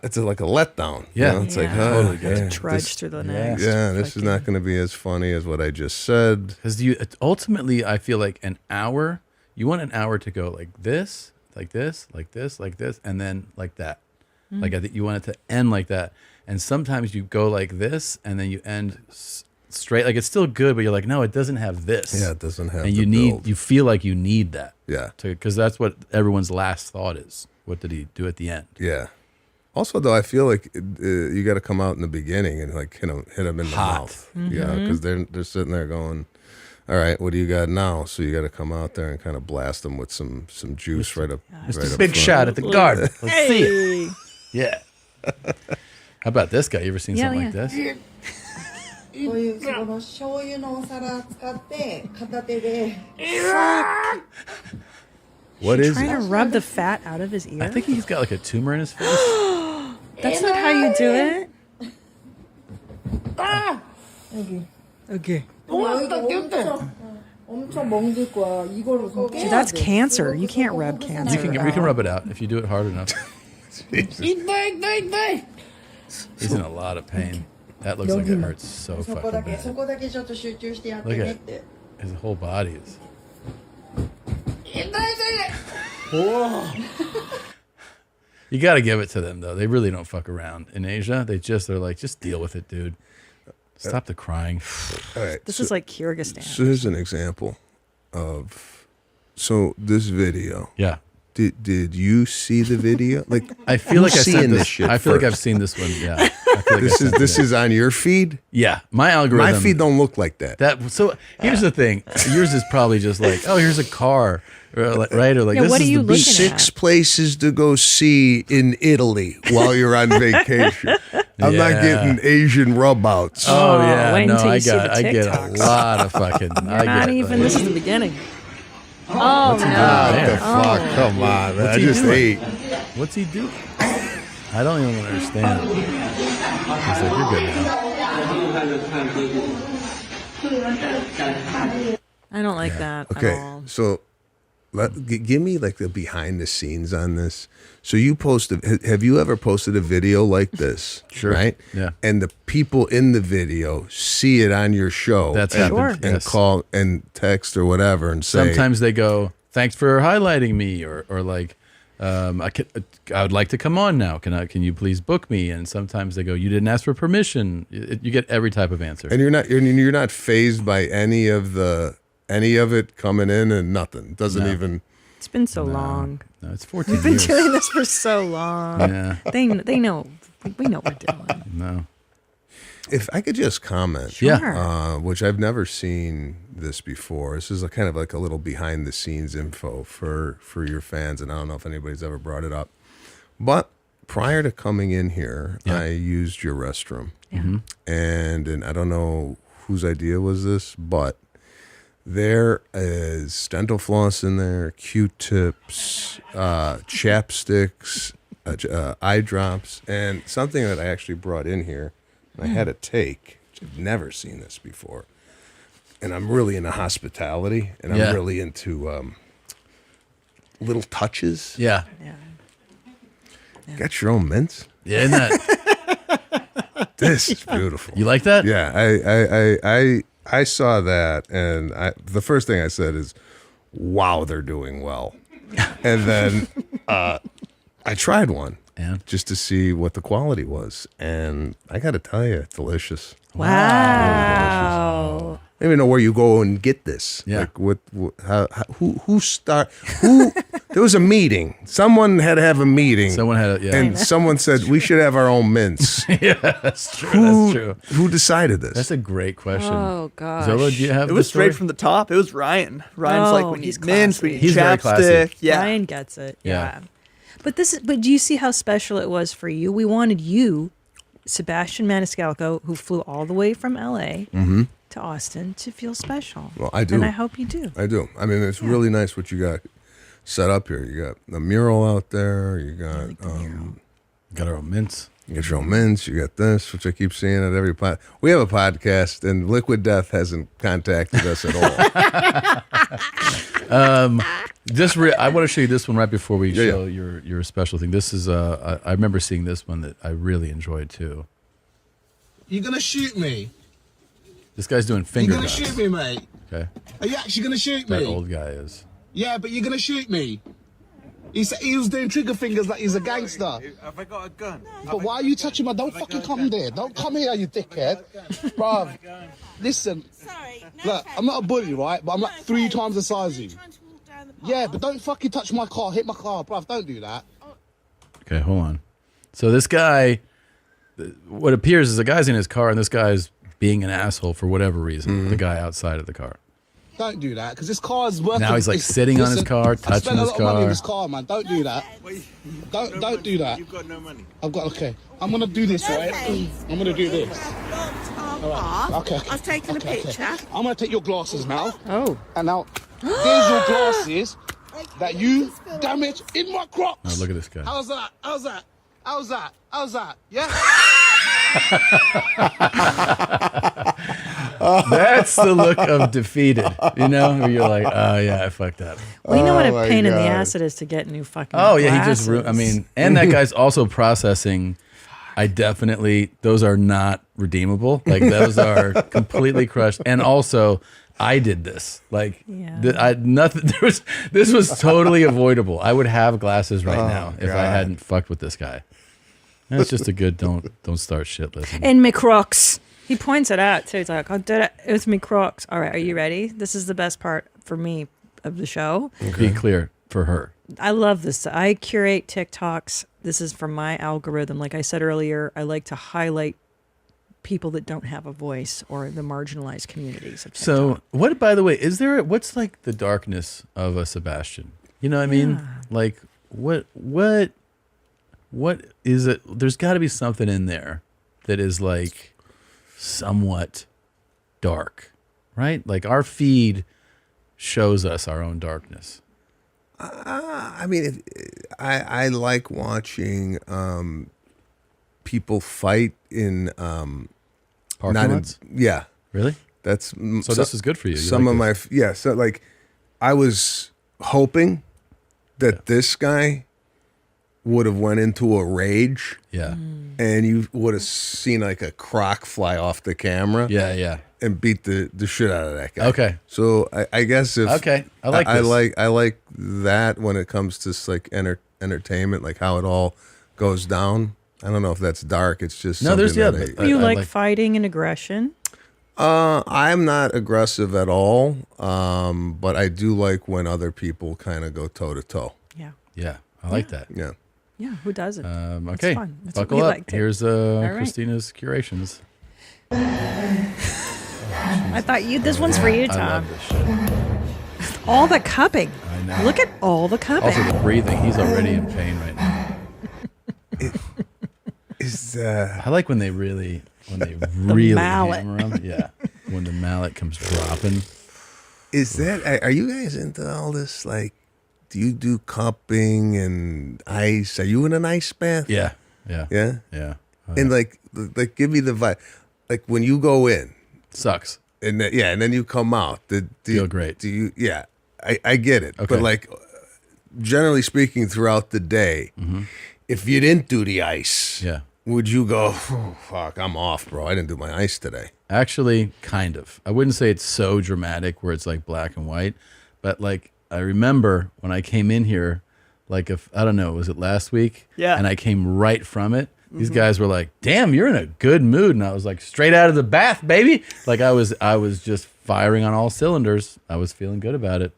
it's like a letdown. Yeah. you know? It's Yeah. like Totally get yeah, it. Trudge this, through the yeah. next. yeah, this is not going to be as funny as what I just said. Because ultimately, I feel like an hour, You want an hour to go like this, like this, like this, like this, and then like that. Like you want it to end like that. And sometimes you go like this, and then you end straight. Like it's still good, but you're like, no, it doesn't have this. Yeah, it doesn't have. And build. you feel like you need that. Yeah, because that's what everyone's last thought is. What did he do at the end? Yeah. Also, though, I feel like you got to come out in the beginning and like hit them in the mouth. Yeah, because they're sitting there going, "All right, what do you got now?" So you got to come out there and kind of blast them with some juice right up. Just right a up big front. shot at the garden. Let's see it. Yeah. How about this guy? You ever seen something like this? こういうその醤油のお皿使って片手で What is Trying it? to rub the fat out of his ear. I think he's got like a tumor in his face. That's not how you do it. Okay. 엄청 멍들 거야. 이걸로 좀 See, that's cancer. You can't rub cancer. We can rub it out if you do it hard enough. He's in a lot of pain. That looks like it hurts so そ fucking こだけ bad. そこだけちょっと集中してやって Look ね at って his whole body is. You got to give it to them though. They really don't fuck around in Asia. They're like, just deal with it, dude. Stop the crying. All right. This is like Kyrgyzstan. So here's an example of. So this video. Yeah. Did you see the video? Like I feel like I who's sent seeing this. this shit I feel like first? I've seen this one. Yeah. I feel like This is on your feed. Yeah. My algorithm. My feed don't look like that. So here's the thing. Yours is probably just like, oh, here's a car, or like, right? Or like, Yeah, this what is are you the beach. looking at? 6 places to go see in Italy while you're on vacation. I'm not Yeah. getting Asian rub outs. Oh yeah, wait no, until you I see the get a TikToks. lot of fucking. You're not even. This is the beginning. Oh no! What the fuck? Come on, man. I he just doing? ate. What's he doing? I don't even understand. He's like, you're good now. I don't like that at Okay, all. so give me like the behind the scenes on this. So you posted. Have you ever posted a video like this? Sure. Right. Yeah. And the people in the video see it on your show. That's and, happened. And Yes. call and text or whatever and say. Sometimes they go, "Thanks for highlighting me," or like, I would like to come on now. Can you please book me? And sometimes they go, "You didn't ask for permission." You get every type of answer. And you're not fazed by any of it coming in and nothing. Doesn't No. even. It's been so long. No, it's 14 We've been years. doing this for so long. Yeah. They know. We know what we're doing. No. If I could just comment, Yeah. which I've never seen this before. This is kind of like a little behind the scenes info for your fans, and I don't know if anybody's ever brought it up. But prior to coming in here, Yeah. I used your restroom, Mm-hmm. and I don't know whose idea was this, but there is dental floss in there, Q-tips, chapsticks, eye drops, and something that I actually brought in here. And I had a take. I've never seen this before. And I'm really into hospitality, and I'm Yeah. really into little touches. Yeah. Got your own mints? Yeah. Isn't that, This is beautiful. you like that? Yeah, I saw that, and the first thing I said is, "Wow, they're doing well." And then I tried one And just to see what the quality was, and I got to tell you, it's delicious. Wow. I don't even know where you go and get this. Yeah. Like who there was a meeting. Someone had to have a meeting. someone had a, yeah. and someone said we should have our own mints. yeah, that's true. That's true. Who decided this? That's a great question. Oh gosh. Zola, do you have It was the story? straight from the top. It was Ryan. Ryan's like, Oh, we need he's mints, we classy. need He's very classy. chapstick. Yeah. Ryan gets it. Yeah. Yeah. But do you see how special it was for you? We wanted you, Sebastian Maniscalco, who flew all the way from LA to Austin, to feel special. Well, I do. And I hope you do. I do. I mean, it's really nice what you got set up here. You got the mural out there. You got Got our own mints. you got your own mints. You got this, which I keep seeing at every pod. We have a podcast, and Liquid Death hasn't contacted us at all. I want to show you this one right before we Yeah, show your special thing. This is I remember seeing this one that I really enjoyed too. You gonna shoot me? This guy's doing You finger gonna guns. shoot me, mate? Okay, Are you actually gonna shoot that me? old guy is. Yeah, but you're gonna shoot me. He was doing trigger fingers like he's a gangster. Have I got a gun? But why are you touching my... Don't fucking come there. Don't come here, you dickhead. Bruv, listen. Sorry. Look, I'm not a bully, right? But I'm like 3 times the size of you. Yeah, but don't fucking touch my car. Hit my car, bruv. Don't do that. Okay, hold on. So this guy, what appears is the guy's in his car, and this guy's being an asshole for whatever reason. The guy outside of the car. Don't do that, because this car is worth... Now he's like sitting on his car, I touching spent a his lot of money in car. this car, man. Don't do that. Don't do that. You've got no money. I've got... Okay. I'm going to do this, right? I'm going to do this. Okay. I've taken a picture. I'm going to take your glasses now. Oh. And now, there's your glasses that you damaged in my Crocs. Oh, look at this guy. How's that? How's that? How's that? How's that? Yeah? That's the look of defeated, you know, where you're like, oh yeah, I fucked up. We know what a my pain in the God. ass it is to get new fucking Oh yeah, glasses. and that guy's also processing. Those are not redeemable. Like those are completely crushed. And also, I did this. Like, Yeah. This was totally avoidable. I would have glasses right now if I God. hadn't fucked with this guy. That's just a good don't start shit listen. And me Crocs. He points it out too. He's like, "Oh, did it? It was me Crocs." All right, are you ready? This is the best part for me of the show. Be clear for her. I love this. I curate TikToks. This is from my algorithm. Like I said earlier, I like to highlight people that don't have a voice or the marginalized communities of TikTok. So, what? By the way, what's like the darkness of a Sebastian? You know what I mean? Like, what is it? There's got to be something in there that is like somewhat dark, right? Like our feed shows us our own darkness. I mean, I like watching people fight in Parking lots? Yeah, Really? that's So this is good for you. You Some like of my so like I was hoping that this guy would have went into a rage, Yeah. and you would have seen like a croc fly off the camera, Yeah. and beat the shit out of that guy. Okay. So I guess if Okay. I like this. I like that when it comes to like entertainment, like how it all goes down. I don't know if that's dark. It's just No, there's something yeah. that but you I like fighting and aggression? I'm not aggressive at all, but I do like when other people kind of go toe to toe. Yeah. Yeah, I like that. Yeah. Yeah, who doesn't? Okay, fun. That's what buckle we up. like to- Here's right. Christina's curations. I thought this one's for you, I Tom. love this shit. All the cupping. I know. Look at all the cupping. Also, the breathing. He's already in pain right now. Is I like when they really really mallet. hammer him. Yeah, when the mallet comes dropping. that? Are you guys into all this? Like, do you do cupping and ice? Are you in an ice bath? Yeah. Yeah. Oh, And like give me the vibe. Like when you go in, sucks. and then you come out. Feel great. Do you? Yeah, I get it. Okay. But like, generally speaking, throughout the day, if you didn't do the ice, Yeah. would you go? Oh, fuck, I'm off, bro. I didn't do my ice today. Actually, kind of. I wouldn't say it's so dramatic where it's like black and white, but like I remember when I came in here, like I don't know, was it last week? Yeah. And I came right from it. These guys were like, "Damn, you're in a good mood," and I was like, "Straight out of the bath, baby!" Like I was just firing on all cylinders. I was feeling good about it.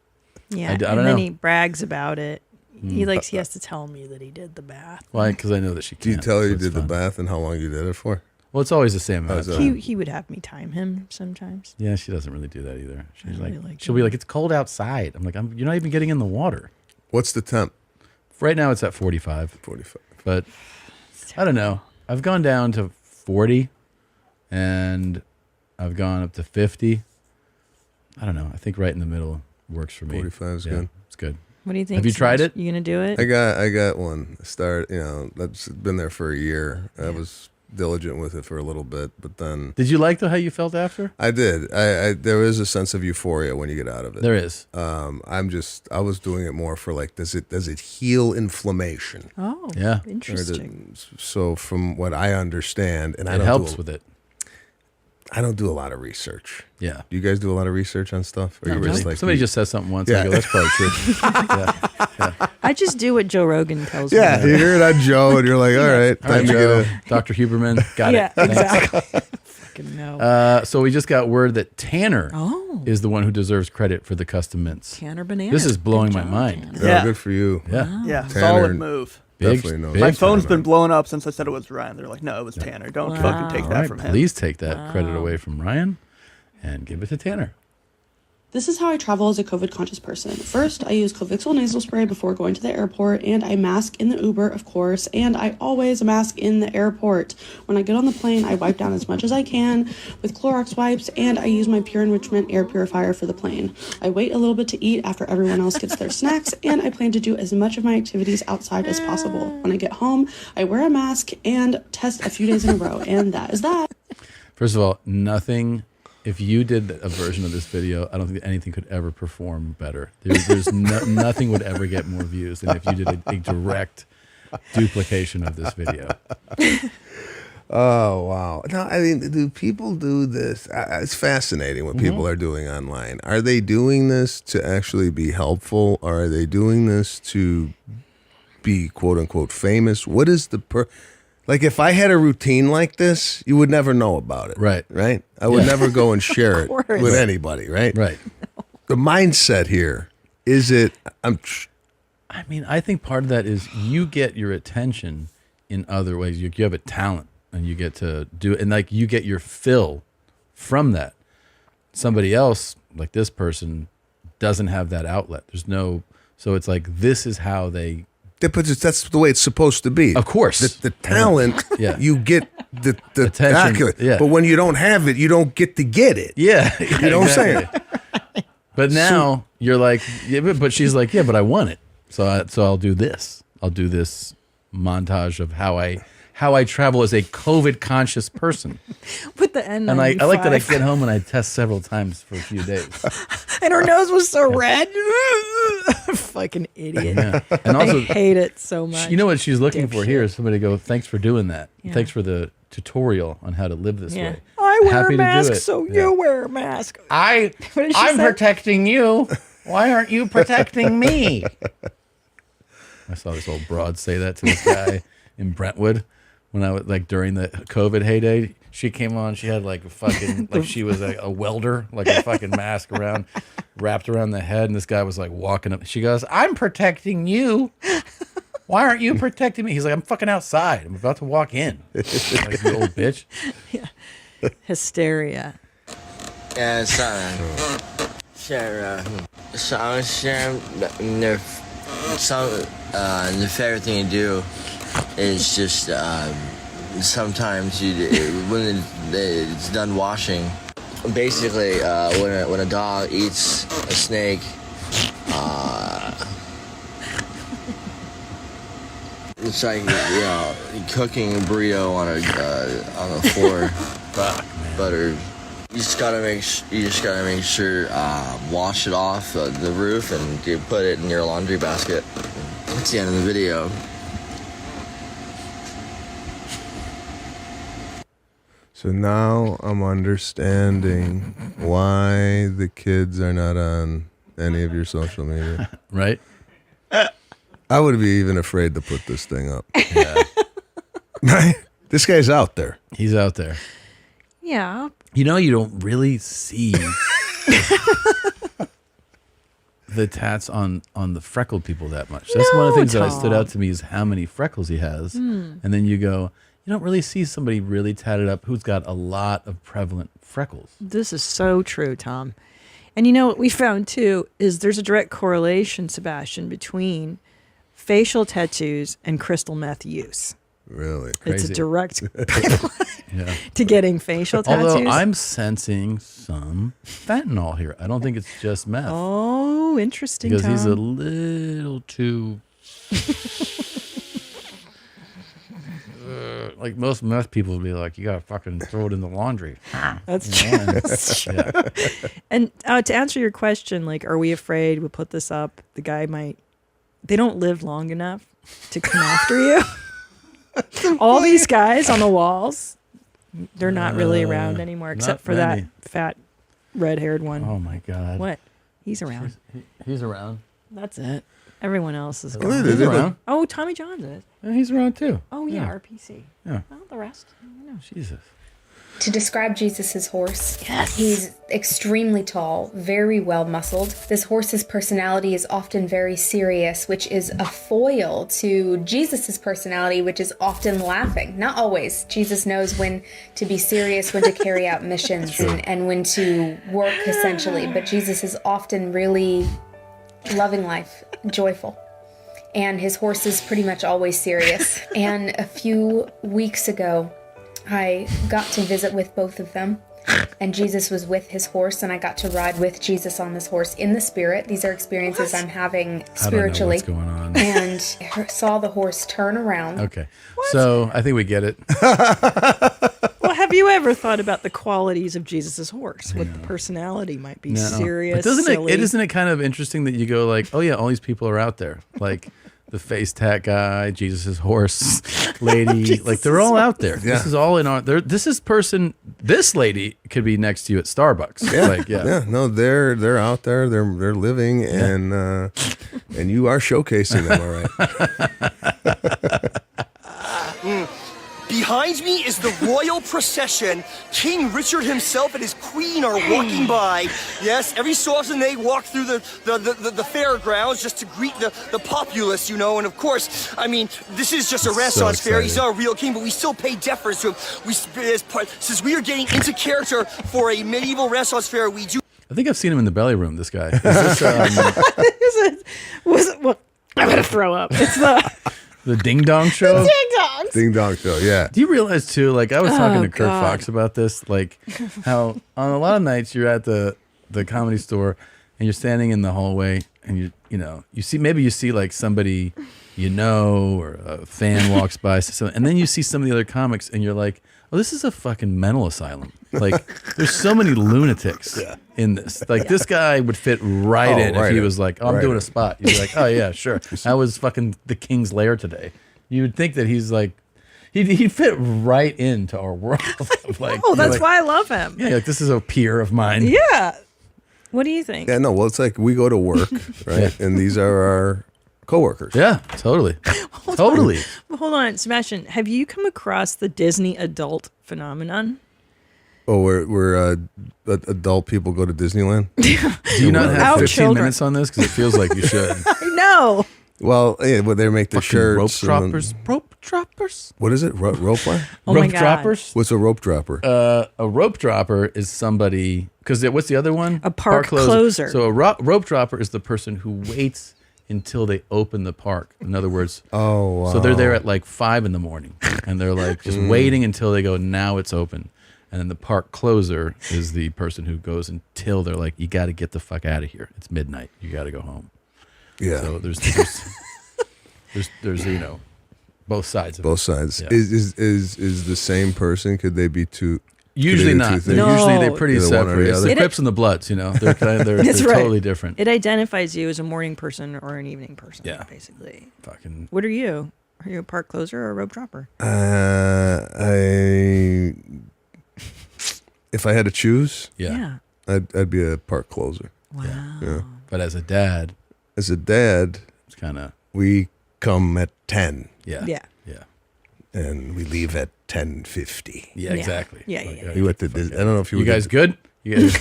Yeah, I don't and then know. he brags about it. He has to tell me that he did the bath. Why? Because I know that she can't. Do you tell her so you it's did the fun. bath and how long you did it for? Well, it's always the same amount. so- of time. He would have me time him sometimes. Yeah, she doesn't really do that either. She's really like, like she'll be like, "It's cold outside." I'm like, "You're not even getting in the water." What's the temp? Right now, it's at 45. 45. But I don't know. I've gone down to 40 and I've gone up to 50. I don't know. I think right in the middle works for me. 45 is Yeah, good. It's good. What do you think? Have you tried Smash? it? You gonna do it? I got one. That's been there for a year. I was diligent with it for a little bit, but then Did you like how you felt after? I did. I there is a sense of euphoria when you get out of it. There is. I was doing it more for like, does it heal inflammation? Oh, Yeah. Or interesting. so from what I understand, and I It don't helps do with it. I don't do a lot of research. Yeah. Do you guys do a lot of research on stuff? Or Not you really. just like Somebody just says something once. Yeah. I go, that's probably true. I just do what Joe Rogan tells me. Yeah, you hear it on Joe, and you're like, all right, All right, time to Joe, get Dr. Huberman, got Yeah, it. Thanks. exactly. Fucking no. So we just got word that Tanner Oh. is the one who deserves credit for the custom mints. Tanner Banana. This is blowing Good my job, mind. Tanner. Yeah, Yeah. good for you. Yeah. Yeah, Tanner solid move. Big, Definitely knows. big My phone's Tanner. been blowing up since I said it was Ryan. They're like, no, it was Tanner. Don't Wow. fucking take All that right, from him. please take that credit away from Ryan and give it to Tanner. This is how I travel as a COVID-conscious person. First, I use Covixol nasal spray before going to the airport, and I mask in the Uber, of course, and I always mask in the airport. When I get on the plane, I wipe down as much as I can with Clorox wipes, and I use my Pure Enrichment air purifier for the plane. I wait a little bit to eat after everyone else gets their snacks, and I plan to do as much of my activities outside as possible. When I get home, I wear a mask and test a few days in a row, and that is that. First of all, nothing. If you did a version of this video, I don't think anything could ever perform better. There's nothing would ever get more views than if you did a direct duplication of this video. Oh, wow. No, I mean, do people do this? It's fascinating what people are doing online. Are they doing this to actually be helpful? Or are they doing this to be quote unquote famous? What is the like, if I had a routine like this, you would never know about it. Right. Right? I would never go and share it course. with anybody, right? Right. The mindset here, is it, I mean, I think part of that is you get your attention in other ways. You have a talent and you get to do it. And like you get your fill from that. Somebody else, like this person, doesn't have that outlet. There's no, so it's like, this is how they. that's the way it's supposed to be. Of course. The talent, Yeah. you get the Attention, accolade. yeah. But when you don't have it, you don't get to get it. Yeah. You know what I'm saying? But now you're like, yeah, but she's like, yeah, but I want it. So I'll do this. I'll do this montage of how I travel as a COVID conscious person. With the N95. And I like that I get home and I test several times for a few days. And her nose was so red. Fucking idiot. Yeah. And also, I hate it so much. you know what she's looking for Dipshit. here is somebody to go, thanks for doing that. Yeah. Thanks for the tutorial on how to live this way. I wear Happy a to do mask, it. so Yeah. you wear a mask. I'm What did she say? protecting you. Why aren't you protecting me? I saw this old broad say that to this guy in Brentwood when I was like during the COVID heyday. She came on, she had like a fucking, like she was a welder, like a fucking mask wrapped around the head. And this guy was like walking up. She goes, I'm protecting you. Why aren't you protecting me? He's like, I'm fucking outside. I'm about to walk in. Like, you old bitch. Hysteria. The favorite thing to do is just sometimes when it's done washing, basically when a dog eats a snake, it's like cooking a burrito on the floor. Fuck, man. Butter. You just gotta make sure wash it off the roof and you put it in your laundry basket. That's the end of the video. So now I'm understanding why the kids are not on any of your social media. Right? I would be even afraid to put this thing up. Yeah. Right? This guy's out there. He's out there. Yeah. You know, you don't really see the tats on the freckled people that much. That's one of the things that stood out to me is how many freckles he has. And then you go, you don't really see somebody really tatted up who's got a lot of prevalent freckles. This is so true, Tom. And you know what we found too is there's a direct correlation, Sebastian, between facial tattoos and crystal meth use. Really? It's Crazy. a direct Yeah. to getting facial tattoos. Although I'm sensing some fentanyl here. I don't think it's just meth. Oh, interesting, because Tom. he's a little too... like most meth people would be like, you gotta fucking throw it in the laundry. That's You know, true. That's true. And to answer your question, like, are we afraid we put this up? The guy might, they don't live long enough to come after you. All these guys on the walls, They're not really around anymore, except for many. that fat, red-haired one. Oh my God. What? He's around. He's around. That's it. Everyone else is Well, gone. He's around. Oh, Tommy John's is. Yeah, he's around too. Oh, yeah, RPC. Yeah. Well, the rest, I don't know. Jesus. To describe Jesus' horse, Yes. he's extremely tall, very well muscled. This horse's personality is often very serious, which is a foil to Jesus' personality, which is often laughing. Not always. Jesus knows when to be serious, when to carry out missions, and when to work, essentially. But Jesus is often really loving life, joyful. And his horse is pretty much always serious. And a few weeks ago, I got to visit with both of them, and Jesus was with his horse, and I got to ride with Jesus on this horse in the spirit. These are experiences I'm having spiritually. I don't know what's going on. And saw the horse turn around. Okay. So I think we get it. Well, have you ever thought about the qualities of Jesus' horse? What the personality might be? Serious, But doesn't silly. isn't it kind of interesting that you go like, oh yeah, all these people are out there. Like the face tat guy, Jesus' horse lady, like they're all out there. Yeah. This is all in our this lady could be next to you at Starbucks. Yeah, Like, yeah. No, they're out there. They're living, and you are showcasing them. All right. Behind me is the royal procession. King Richard himself and his queen are walking by. Yes, every so often they walk through the fairgrounds just to greet the populace, you know. And of course, I mean, this is just a Renaissance fair. He's not a real king, but we still pay deference to him. Since we are getting into character for a medieval Renaissance fair, we do. I think I've seen him in the belly room. This guy. Is this, Well, I'm gonna throw up. It's the Ding Dong Show? Ding Dongs. Ding Dong Show, yeah. Do you realize too, like I was talking to Kurt God. Fox about this, like how on a lot of nights you're at the comedy store and you're standing in the hallway and you see like somebody or a fan walks by and then you see some of the other comics and you're like, oh, this is a fucking mental asylum. Like there's so many lunatics in this. Like this guy would fit right in if he was like, oh, I'm doing a spot. You'd be like, oh yeah, sure. I was fucking the King's Lair today. You would think that he's like, he'd fit right into our world. Of like, Oh, that's like, why I love him. Yeah, like this is a peer of mine. Yeah. What do you think? Yeah, no, well, it's like we go to work, right? And these are our coworkers. Yeah, totally. Totally. Well, hold on, Sebastian. Have you come across the Disney adult phenomenon? Oh, where adult people go to Disneyland? Do you not have 15 children. minutes on this? Because it feels like you should. No. Well, yeah, but they make the Fucking shirts. rope droppers. What is it? Rope what? Oh my Rope God. droppers. What's a rope dropper? A rope dropper is somebody because what's the other one? A park closer. So a rope dropper is the person who waits until they open the park. In other words, oh, wow. So they're there at like 5 a.m. and they're like just waiting until they go, now it's open. And then the park closer is the person who goes until they're like, you got to get the fuck out of here. It's midnight. You got to go home. Yeah. So there's both sides of Both it. sides. Yeah. Is the same person? Could they be two? Usually could they be not. two things? No. Usually they're pretty Either one or separate. the It's other. the Crips and the Bloods, they're they're That's right. totally different. It identifies you as a morning person or an evening person, basically. Fucking. What are you? Are you a park closer or a rope dropper? If I had to choose, Yeah. I'd be a park closer. Wow. Yeah. But as a dad, it's kind of we come at 10. Yeah. Yeah. Yeah. And we leave at 10:50. Yeah, exactly. Yeah. We went to Disney. I don't know if you guys good? You guys,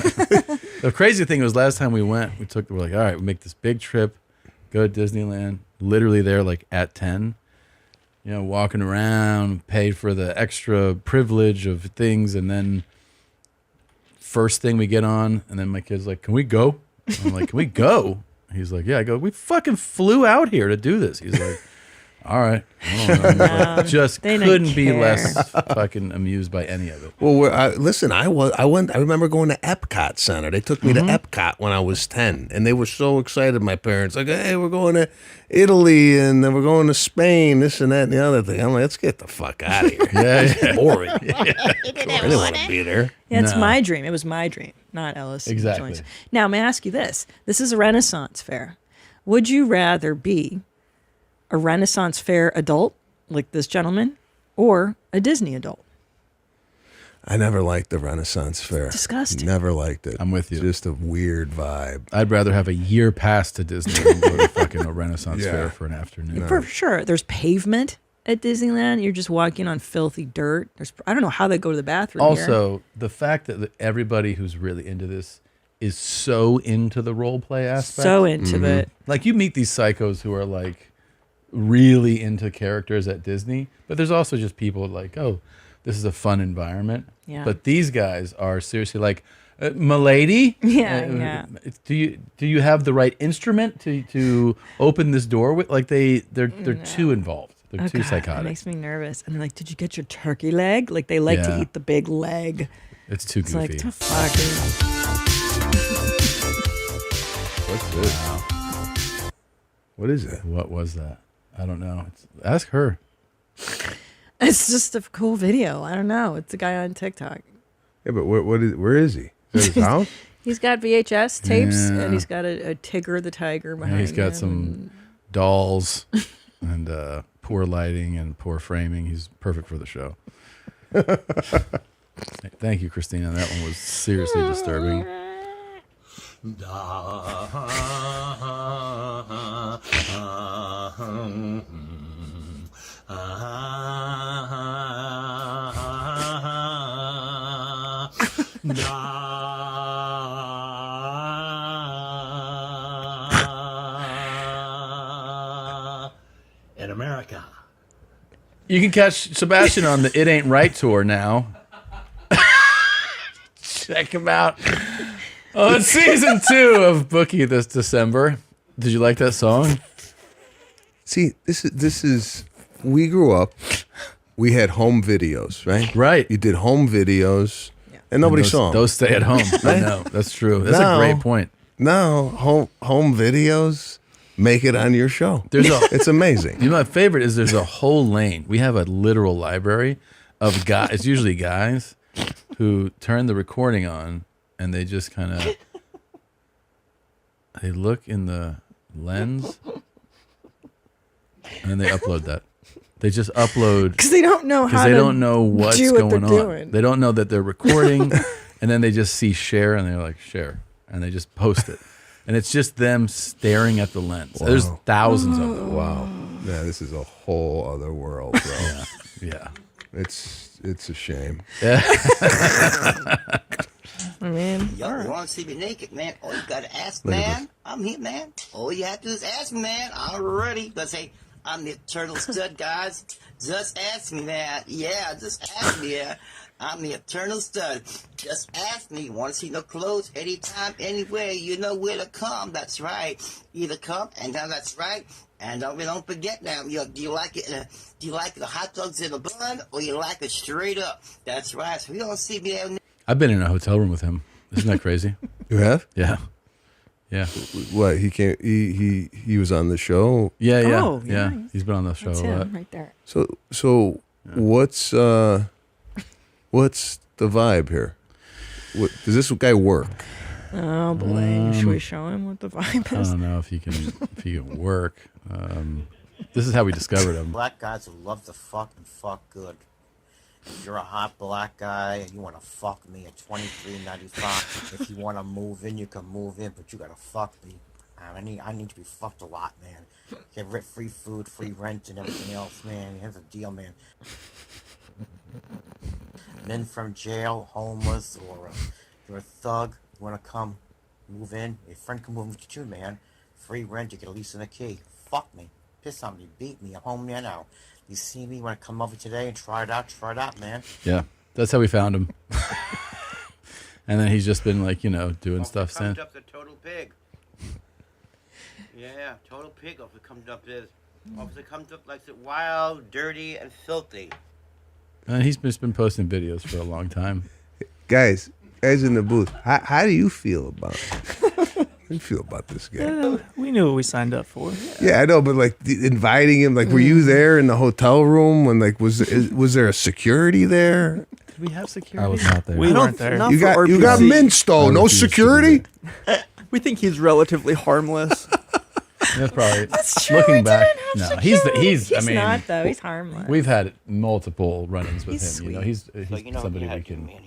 the crazy thing was last time we went, we're like, all right, we make this big trip, go to Disneyland, literally there like at 10, walking around, pay for the extra privilege of things. And then first thing we get on, and then my kid's like, can we go? I'm like, can we go? He's like, yeah. I go, we fucking flew out here to do this. He's like, all right. I don't know. Just they don't couldn't be care. less fucking amused by any of it. Well, listen, I remember going to Epcot Center. They took me to Epcot when I was 10, and they were so excited. My parents like, hey, we're going to Italy, and then we're going to Spain, this and that and the other thing. I'm like, let's get the fuck out of here. It's boring. I didn't want to be there. Yeah, it's No. my dream. It was my dream, not Ellis. Exactly. Joyce. Now, may I ask you this? This is a Renaissance fair. Would you rather be a Renaissance fair adult, like this gentleman, or a Disney adult? I never liked the Renaissance Fair. Disgusting. Never liked it. I'm with you. Just a weird vibe. I'd rather have a year pass to Disney than go to fucking a Renaissance Fair for an afternoon. For sure. There's pavement at Disneyland. You're just walking on filthy dirt. I don't know how they go to the bathroom Also, here. the fact that everybody who's really into this is so into the role play aspect. So into it. Like, you meet these psychos who are like really into characters at Disney, but there's also just people like, oh, this is a fun environment. Yeah. But these guys are seriously like, "Milady, Yeah. do you have the right instrument to open this door with?" Like they're too involved. They're too psychotic. That makes me nervous. And they're like, "Did you get your turkey leg?" Like they like to eat the big leg. It's too goofy. Like, the fuck. What's this? What is it? What was that? I don't know. Ask her. It's just a cool video. I don't know. It's a guy on TikTok. Yeah, but where is he? Is that his house? He's got VHS tapes, and he's got a Tigger the tiger behind him. He's got some dolls and poor lighting and poor framing. He's perfect for the show. Thank you, Christina. That one was seriously disturbing. In America. You can catch Sebastian on the It Ain't Right tour now. Check him out. Oh, it's season 2 of Bookie this December. Did you like that song? See, this is. We grew up. We had home videos, right? Right. You did home videos, and nobody saw them. Those stay at home. I know. That's true. That's a great point. Now, home videos make it on your show. It's amazing. You know, my favorite is there's a whole lane. We have a literal library of guys. It's usually guys who turn the recording on and they just kind of they look in the lens and they upload that. They just upload because they don't know how. They don't know what's going on. Doing. They don't know that they're recording, and then they just see share and they're like share, and they just post it. And it's just them staring at the lens. Wow. There's thousands of them. Wow. Yeah, this is a whole other world, bro. Yeah. It's a shame. I mean, y'all want to see me naked, man? All you gotta ask, man. I'm here, man. All you have to do is ask me, man. I'm ready. Let's say I'm the eternal stud, guys. Just ask me, man. Yeah, just ask me, yeah. I'm the eternal stud. Just ask me. Want to see no clothes? Anytime, anywhere. You know where to come. That's right. Either come, and now that's right. And don't forget now. Do you like it? Do you like the hot dogs in a bun, or you like it straight up? That's right. So you don't see me there. I've been in a hotel room with him. Isn't that crazy? You have? Yeah. Yeah. What, he came he was on the show? Yeah. Oh, yeah. nice. He's been on the show That's a lot. him right there. So what's the vibe here? Does this guy work? Oh boy, should we show him what the vibe I is? don't know if he can work. This is how we discovered him. Black guys who love to fuck and fuck good. If you're a hot black guy and you want to fuck me at $23.95, if you want to move in, you can move in, but you gotta fuck me. I need to be fucked a lot, man. Get free food, free rent, and everything else, man. Here's the deal, man. Men from jail, homeless, or you're a thug, you want to come move in, your friend can move in with you, man. Free rent, you get a lease and a key. Fuck me. Piss on me, beat me. I'm home there now. You see me, you want to come over today and try it out, man. Yeah, that's how we found him. And then he's just been like, doing stuff since. Comes up the total pig. Yeah, total pig. Officer comes up this. Officer comes up like the wild, dirty, and filthy. And he's just been posting videos for a long time. Guys in the booth, how do you feel about it? How do you feel about this guy? We knew what we signed up for. Yeah, I know, but like inviting him, like, were you there in the hotel room when, like, was there a security there? Did we have security? I was not there. We weren't there. You got minced though. No security. We think he's relatively harmless. That's probably That's true. looking We back. didn't have No, to he's kill him. he's. I He's mean, not though. He's harmless. We've had multiple run-ins with He's him. You know, he's So, you know, somebody yeah, we can. man,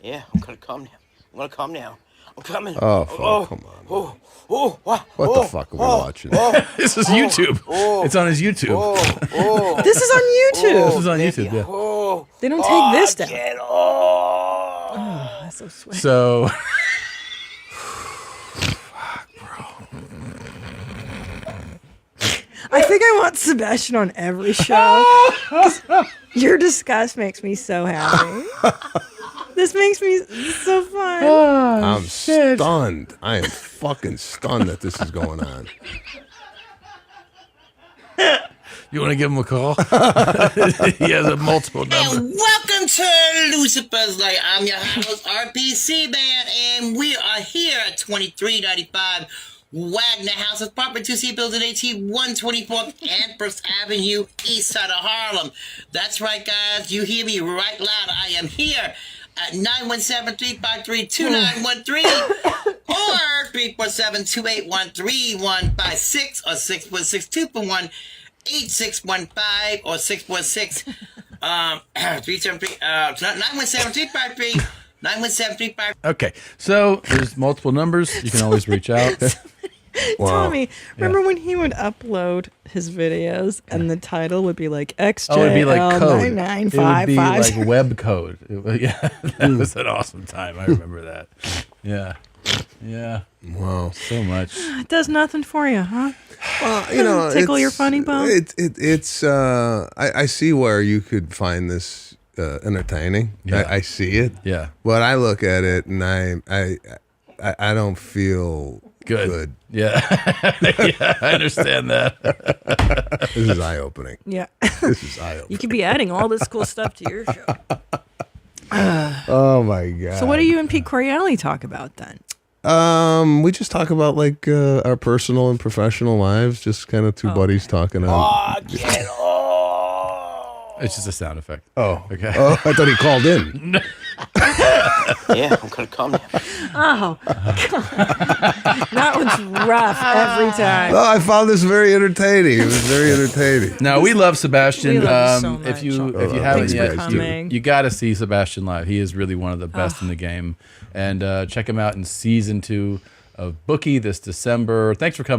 yeah. I'm gonna come now. I'm gonna come now. I'm coming. Oh, fuck, come on. What the fuck are we watching? This is YouTube. It's on his YouTube. This is on YouTube. This is on YouTube. Yeah. They don't take this down. Oh, that's so sweet. So. I think I want Sebastian on every show. 'Cause your disgust makes me so happy. This makes me so fun. I'm stunned. I am fucking stunned that this is going on. You want to give him a call? He has a multiple number. And welcome to Lucifer's Light. I'm your host, RPC Man, and we are here at 2395 Wagner House, apartment 2C, building AT 124th and First Avenue, east side of Harlem. That's right, guys. You hear me right loud. I am here at 917-353-2913 or 347-281-3156 or 646-241-8615 or 646-373 917-353 Okay, so there's multiple numbers. You can always reach out. Tommy, remember when he would upload his videos and the title would be like XJL Oh, it'd be like code. It would be 9955. like web code. Yeah, that was an awesome time. I remember that. Yeah, yeah. Wow, so much. It does nothing for you, huh? Well, you know, tickle your funny bone. It's. I see where you could find this entertaining. Yeah. I see it. Yeah. But I look at it and I don't feel good. Yeah. Yeah, I understand that. This is eye opening. Yeah. This is eye opening. You could be adding all this cool stuff to your show. Oh my god. So what do you and Pete Corielli talk about then? We just talk about like our personal and professional lives, just kind of two buddies talking about. It's just a sound effect. Oh, okay. Oh, I thought he called in. Yeah, I'm gonna come now. Oh, God. That one's rough every time. Oh, I found this very entertaining. It was very entertaining. No, we love Sebastian. We love him so If you much. haven't Thanks for yet, coming. you got to see Sebastian live. He is really one of the best in the game. And check him out in season 2 of Bookie this December. Thanks for coming.